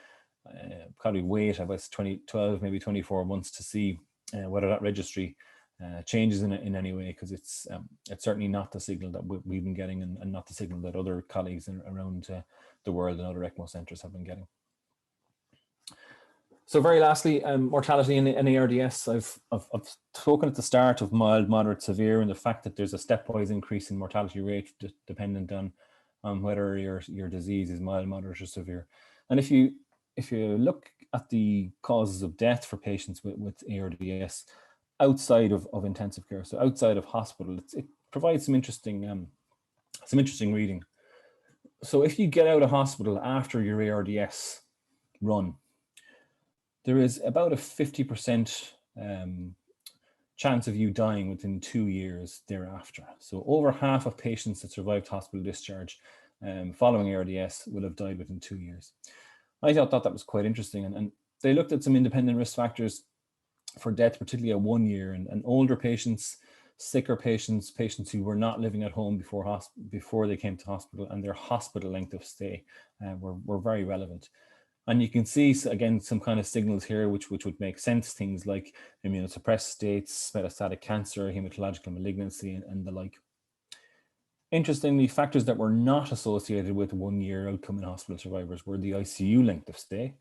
probably wait about 12, maybe 24 months to see whether that registry changes in any way, because it's certainly not the signal that we've been getting, and not the signal that other colleagues around the world and other ECMO centres have been getting. So very lastly, mortality in ARDS. I've spoken at the start of mild, moderate, severe, and the fact that there's a stepwise increase in mortality rate dependent on whether your disease is mild, moderate, or severe. And if you look at the causes of death for patients with ARDS outside of intensive care, so outside of hospital, it provides some interesting reading. So if you get out of hospital after your ARDS run, there is about a 50% chance of you dying within 2 years thereafter. So over half of patients that survived hospital discharge following ARDS will have died within 2 years. I thought that was quite interesting, and they looked at some independent risk factors for death, particularly at 1 year, and older patients, sicker patients, patients who were not living at home before they came to hospital, and their hospital length of stay were very relevant. And you can see, again, some kind of signals here which would make sense, things like immunosuppressed states, metastatic cancer, hematological malignancy, and the like. Interestingly, factors that were not associated with 1 year outcome in hospital survivors were the ICU length of stay,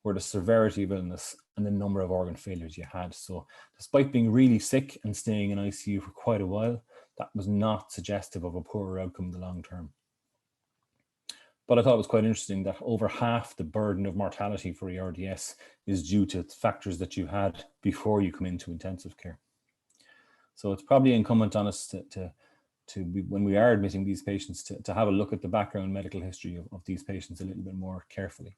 were the severity of illness, and the number of organ failures you had. So despite being really sick and staying in ICU for quite a while, that was not suggestive of a poorer outcome in the long term. But I thought it was quite interesting that over half the burden of mortality for ARDS is due to factors that you had before you come into intensive care. So it's probably incumbent on us to when we are admitting these patients to have a look at the background medical history of these patients a little bit more carefully.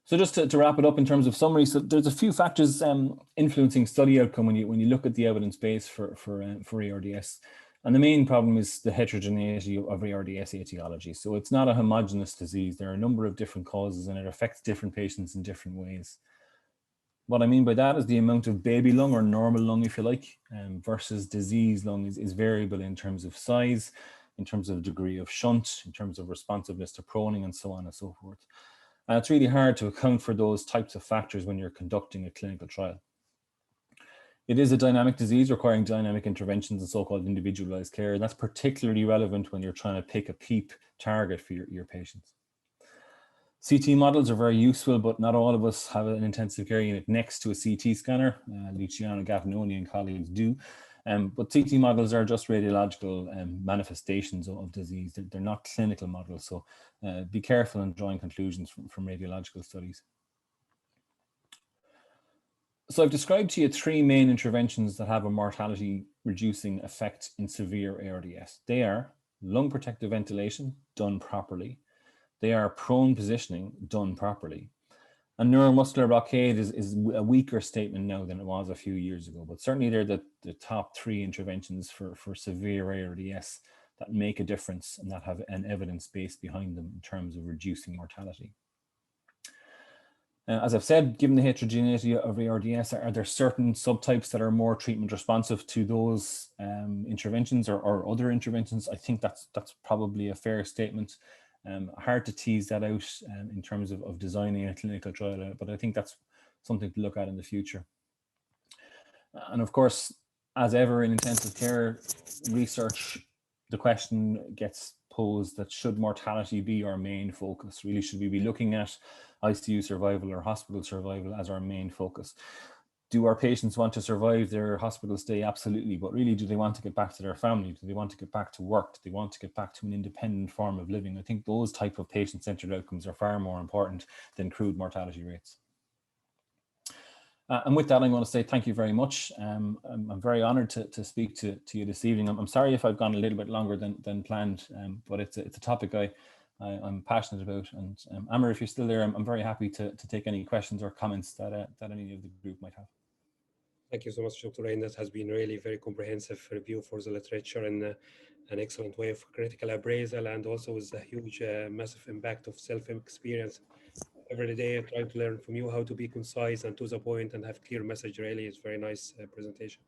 So just to wrap it up in terms of summary, so there's a few factors influencing study outcome when you look at the evidence base for ARDS. And the main problem is the heterogeneity of ARDS etiology. So it's not a homogeneous disease. There are a number of different causes, and it affects different patients in different ways. What I mean by that is the amount of baby lung, or normal lung if you like, versus disease lung is variable in terms of size, in terms of degree of shunt, in terms of responsiveness to proning, and so on and so forth. And it's really hard to account for those types of factors when you're conducting a clinical trial. It is a dynamic disease requiring dynamic interventions and so-called individualized care. And that's particularly relevant when you're trying to pick a PEEP target for your patients. CT models are very useful, but not all of us have an intensive care unit next to a CT scanner. Luciano Gavinoni and colleagues do. But CT models are just radiological manifestations of disease. They're not clinical models. So be careful in drawing conclusions from radiological studies. So I've described to you 3 main interventions that have a mortality reducing effect in severe ARDS. They are lung protective ventilation done properly. They are prone positioning done properly. And neuromuscular blockade is a weaker statement now than it was a few years ago, but certainly they're the top 3 interventions for severe ARDS that make a difference and that have an evidence base behind them in terms of reducing mortality. As I've said, given the heterogeneity of ARDS, are there certain subtypes that are more treatment responsive to those interventions or other interventions? I think that's probably a fair statement. Hard to tease that out in terms of designing a clinical trial, but I think that's something to look at in the future. And of course, as ever in intensive care research, the question gets posed that should mortality be our main focus? Really, should we be looking at ICU survival or hospital survival as our main focus? Do our patients want to survive their hospital stay? Absolutely. But really, do they want to get back to their family? Do they want to get back to work? Do they want to get back to an independent form of living? I think those type of patient-centered outcomes are far more important than crude mortality rates. And with that, I'm going to say thank you very much. I'm very honored to speak to you this evening. I'm sorry if I've gone a little bit longer than planned, but it's a topic I'm passionate about. And Amr, if you're still there, I'm very happy to take any questions or comments that any of the group might have. Thank you so much, Dr. Rain. That has been really very comprehensive review for the literature and an excellent way of critical appraisal, and also with a huge, massive impact of self-experience. Every day I try to learn from you how to be concise and to the point and have clear message. Really, it's very nice presentation.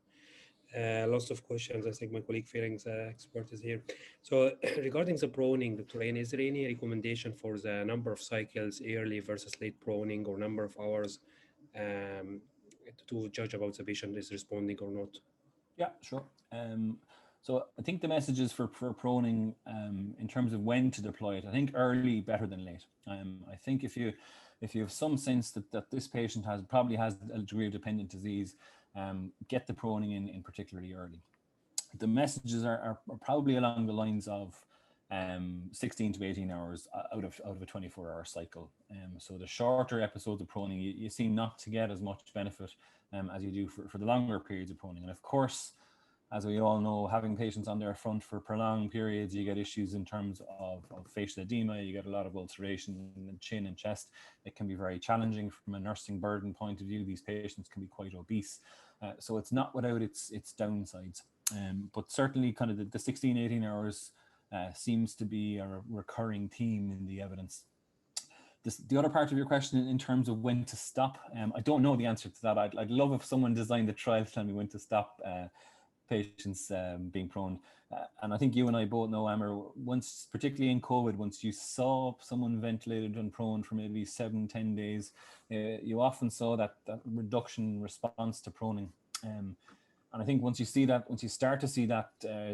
Lots of questions. I think my colleague Feelings expert is here. So regarding the proning, Dr. Rain, is there any recommendation for the number of cycles, early versus late proning, or number of hours to judge about the patient is responding or not? Yeah, sure. So I think the messages for proning in terms of when to deploy it, I think early better than late. I think if you have some sense that this patient probably has a degree of dependent disease, get the proning in particularly early. The messages are probably along the lines of 16 to 18 hours out of a 24-hour cycle. So the shorter episodes of proning, you seem not to get as much benefit as you do for the longer periods of proning. And of course, as we all know, having patients on their front for prolonged periods, you get issues in terms of facial edema, you get a lot of ulceration in the chin and chest. It can be very challenging from a nursing burden point of view. These patients can be quite obese. So it's not without its downsides. But certainly kind of the 16, 18 hours seems to be a recurring theme in the evidence. The other part of your question in terms of when to stop, I don't know the answer to that. I'd love if someone designed the trial to tell me when to stop patients being prone. And I think you and I both know, Amr, once, particularly in COVID, once you saw someone ventilated and prone for maybe 7-10 days, you often saw that reduction response to proning. And I think once you start to see that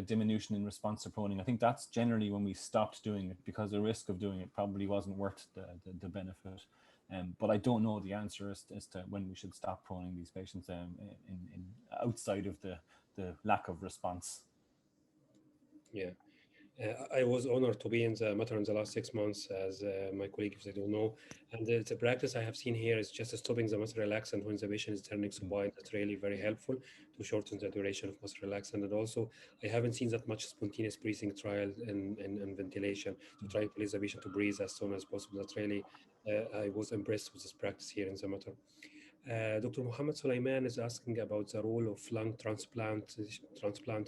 diminution in response to proning, I think that's generally when we stopped doing it, because the risk of doing it probably wasn't worth the benefit. But I don't know the answer as to when we should stop proning these patients in outside of the lack of response. Yeah. I was honored to be in the matter in the last 6 months, as my colleagues, they don't know. And the practice I have seen here is just stopping the muscle relaxant when the patient is turning supine. That's really very helpful to shorten the duration of muscle relaxant. And also, I haven't seen that much spontaneous breathing trial in ventilation to try to please the patient to breathe as soon as possible. That's really, I was impressed with this practice here in the matter. Dr. Mohammed Sulaiman is asking about the role of lung transplant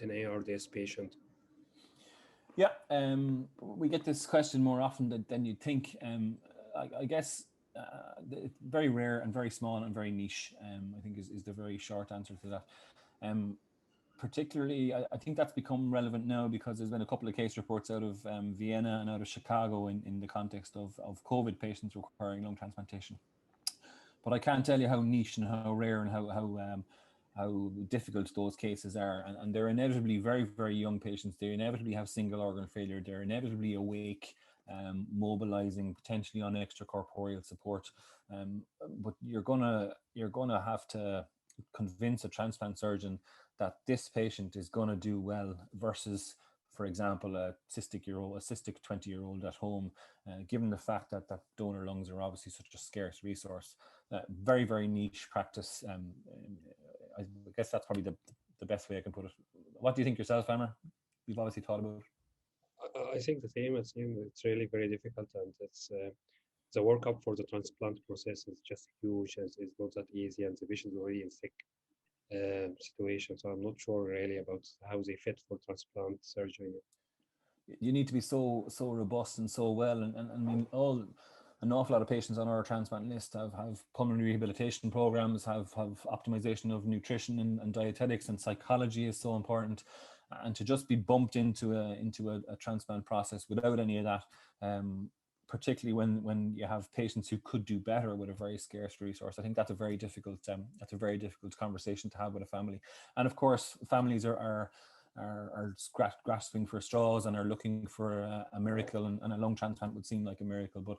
in ARDS patient. Yeah, we get this question more often than you'd think. I guess it's very rare and very small and very niche, I think is the very short answer to that. Particularly, I think that's become relevant now because there's been a couple of case reports out of Vienna and out of Chicago in the context of COVID patients requiring lung transplantation. But I can't tell you how niche and how rare and difficult those cases are, and they're inevitably very, very young patients. They inevitably have single organ failure. They're inevitably awake, mobilizing, potentially on extracorporeal support. But you're gonna have to convince a transplant surgeon that this patient is gonna do well versus, for example, a cystic 20-year-old at home, given the fact that donor lungs are obviously such a scarce resource. Very, very niche practice. I guess that's probably the best way I can put it. What do you think yourself, Anna? You've obviously thought about it. I think the same. It's really very difficult, and it's the workup for the transplant process is just huge. It's not that easy, and the patient's already in sick situation. So I'm not sure really about how they fit for transplant surgery. You need to be so robust and so well, and I mean an awful lot of patients on our transplant list have pulmonary rehabilitation programs, have optimization of nutrition and dietetics, and psychology is so important. And to just be bumped into a transplant process without any of that, particularly when you have patients who could do better with a very scarce resource, I think that's a very difficult conversation to have with a family. And of course, families are grasping for straws and are looking for a miracle, and a lung transplant would seem like a miracle. But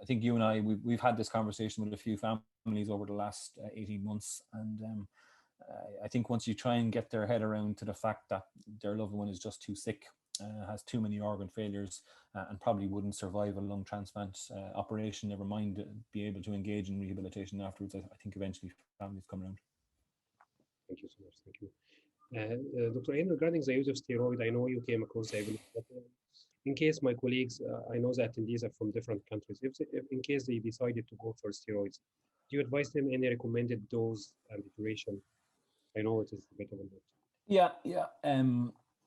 I think you and I, we've had this conversation with a few families over the last 18 months, and I think once you try and get their head around to the fact that their loved one is just too sick, has too many organ failures, and probably wouldn't survive a lung transplant operation, never mind be able to engage in rehabilitation afterwards, I think eventually families come around. Thank you so much. Thank you. Dr. Ain, regarding the use of steroid, I know you came across the evidence, but in case my colleagues, I know the attendees are from different countries, if in case they decided to go for steroids, do you advise them any recommended dose and duration? I know it is a bit of a lot. Yeah.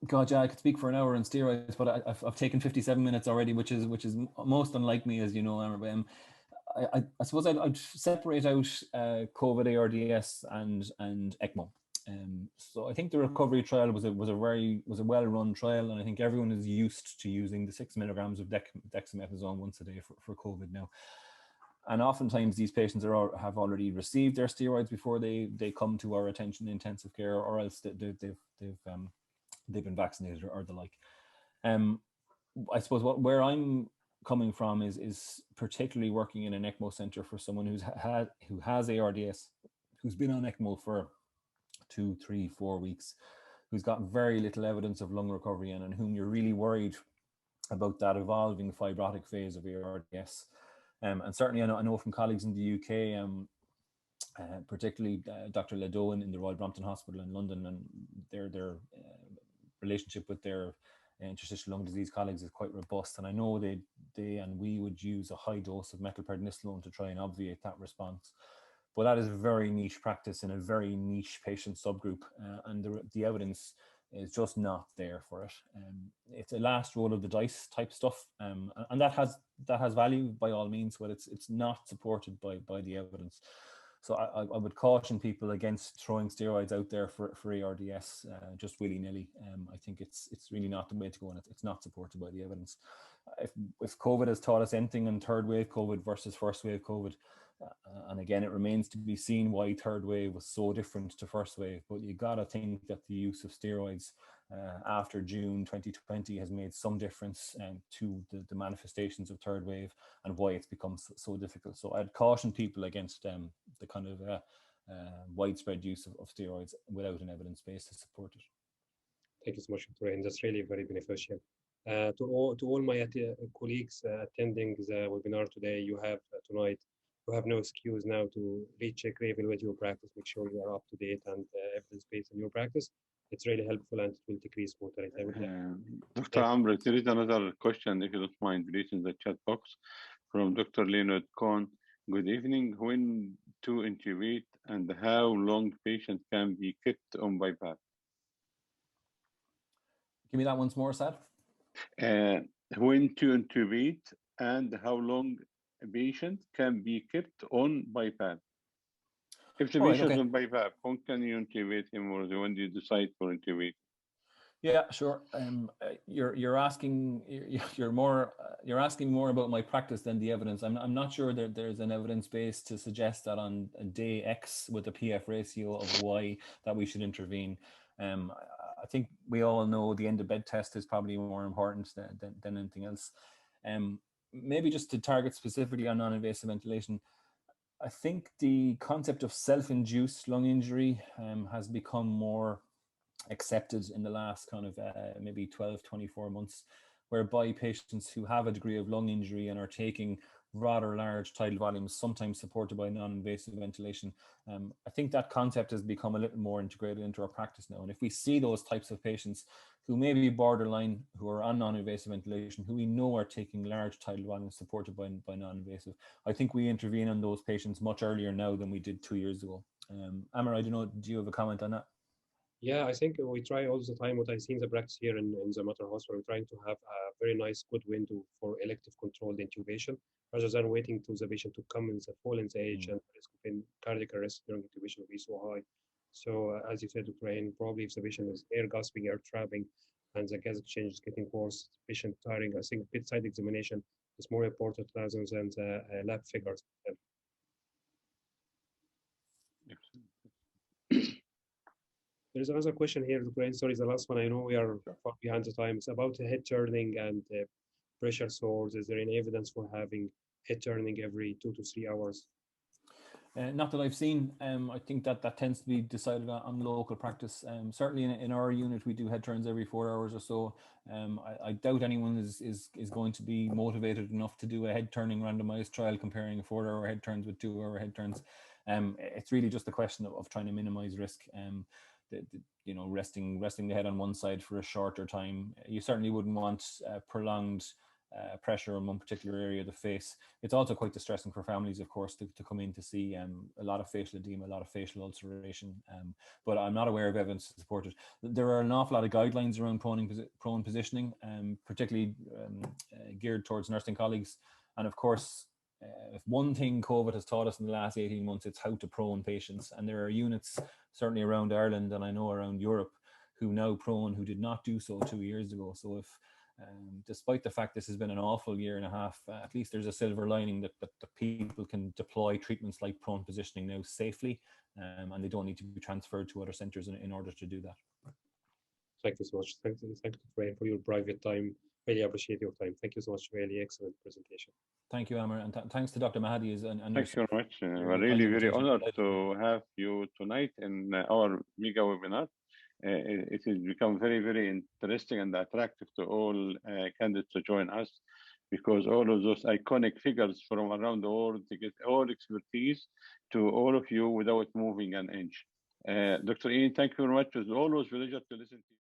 God, yeah, I could speak for an hour on steroids, but I've taken 57 minutes already, which is most unlike me, as you know, Amber. I suppose I'd separate out COVID ARDS and Ecmo. So I think the recovery trial was a well-run trial, and I think everyone is used to using the 6 milligrams of dexamethasone once a day for COVID now. And oftentimes these patients have already received their steroids before they come to our attention in intensive care, or else they've been vaccinated or the like. I suppose where I'm coming from is particularly working in an Ecmo center for someone who has ARDS, who's been on Ecmo for 2, 3, 4 weeks, who's got very little evidence of lung recovery, and whom you're really worried about that evolving fibrotic phase of ARDS. And certainly I know from colleagues in the UK, particularly Dr. Ledo in the Royal Brompton Hospital in London, and their relationship with their interstitial lung disease colleagues is quite robust. And I know they and we would use a high dose of methylprednisolone to try and obviate that response. But that is a very niche practice in a very niche patient subgroup, and the evidence is just not there for it. It's a last roll of the dice type stuff, and that has value by all means, but it's not supported by the evidence. So I would caution people against throwing steroids out there for ARDS just willy-nilly. I think it's really not the way to go, and it's not supported by the evidence. If COVID has taught us anything in third wave COVID versus first wave COVID, and again, it remains to be seen why third wave was so different to first wave, but you gotta think that the use of steroids after June 2020 has made some difference to the manifestations of third wave and why it's become so difficult. So I'd caution people against the kind of widespread use of steroids without an evidence base to support it. Thank you so much, Dr. Ain. That's really very beneficial. To all my colleagues attending the webinar today, you have no excuse now to recheck, reevaluate your practice, make sure you are up to date and evidence-based in your practice. It's really helpful, and it will decrease mortality. Dr. Amr, there is another question, if you don't mind, please, in the chat box from Dr. Leonard Cohn. Good evening. When to intubate and how long patient can be kept on BiPAP? Give me that once more, Sad. When to intubate and how long a patient can be kept on BiPAP. If the patient is on BiPAP, when can you intubate him, or when do you decide for intubate? Yeah, sure. You're asking you're asking more about my practice than the evidence. I'm not sure that there's an evidence base to suggest that on day X with a PF ratio of Y that we should intervene. I think we all know the end of bed test is probably more important than anything else. Maybe just to target specifically on non-invasive ventilation, I think the concept of self-induced lung injury has become more accepted in the last kind of maybe 12, 24 months, whereby patients who have a degree of lung injury and are taking rather large tidal volumes, sometimes supported by non-invasive ventilation. I think that concept has become a little more integrated into our practice now. And if we see those types of patients who may be borderline, who are on non-invasive ventilation, who we know are taking large tidal volumes supported by non-invasive, I think we intervene on those patients much earlier now than we did 2 years ago. Amar, I don't know, do you have a comment on that? Yeah, I think we try all the time. What I see in the practice here in the Mater Hospital, we're trying to have a very nice, good window for elective controlled intubation, rather than waiting to the patient to come in the full in the age and the risk of cardiac arrest during intubation will be so high. So as you said, Dr. Ain, probably if the patient is air gasping, air trapping, and the gas exchange is getting worse, patient tiring, I think bedside examination is more important rather than the lab figures. There is another question here, Dr. Sorry, the last one. I know we are far behind the time. It's about head turning and pressure sores. Is there any evidence for having head turning every 2 to 3 hours? Not that I've seen. I think that tends to be decided on local practice. Certainly in our unit, we do head turns every 4 hours or so. I doubt anyone is going to be motivated enough to do a head turning randomized trial comparing 4-hour head turns with 2-hour head turns. It's really just a question of trying to minimize risk. You know, resting the head on one side for a shorter time. You certainly wouldn't want prolonged pressure on one particular area of the face. It's also quite distressing for families, of course, to come in to see a lot of facial edema, a lot of facial ulceration, but I'm not aware of evidence to support it. There are an awful lot of guidelines around prone positioning, particularly geared towards nursing colleagues. And of course, if one thing COVID has taught us in the last 18 months, it's how to prone patients. And there are units, certainly around Ireland and I know around Europe, who now prone who did not do so 2 years ago. So if despite the fact this has been an awful year and a half, at least there's a silver lining that people can deploy treatments like prone positioning now safely, and they don't need to be transferred to other centres in order to do that. Thank you so much. Thank you for your private time. Really appreciate your time. Thank you so much. Really excellent presentation. Thank you, Amar, and thanks to Dr. Mahadi. Thank you very much. We're really very honored to have you tonight in our mega webinar. It has become very, very interesting and attractive to all candidates to join us, because all of those iconic figures from around the world, they get all expertise to all of you without moving an inch. Dr. Ian, thank you very much. It was always a pleasure to listen to you.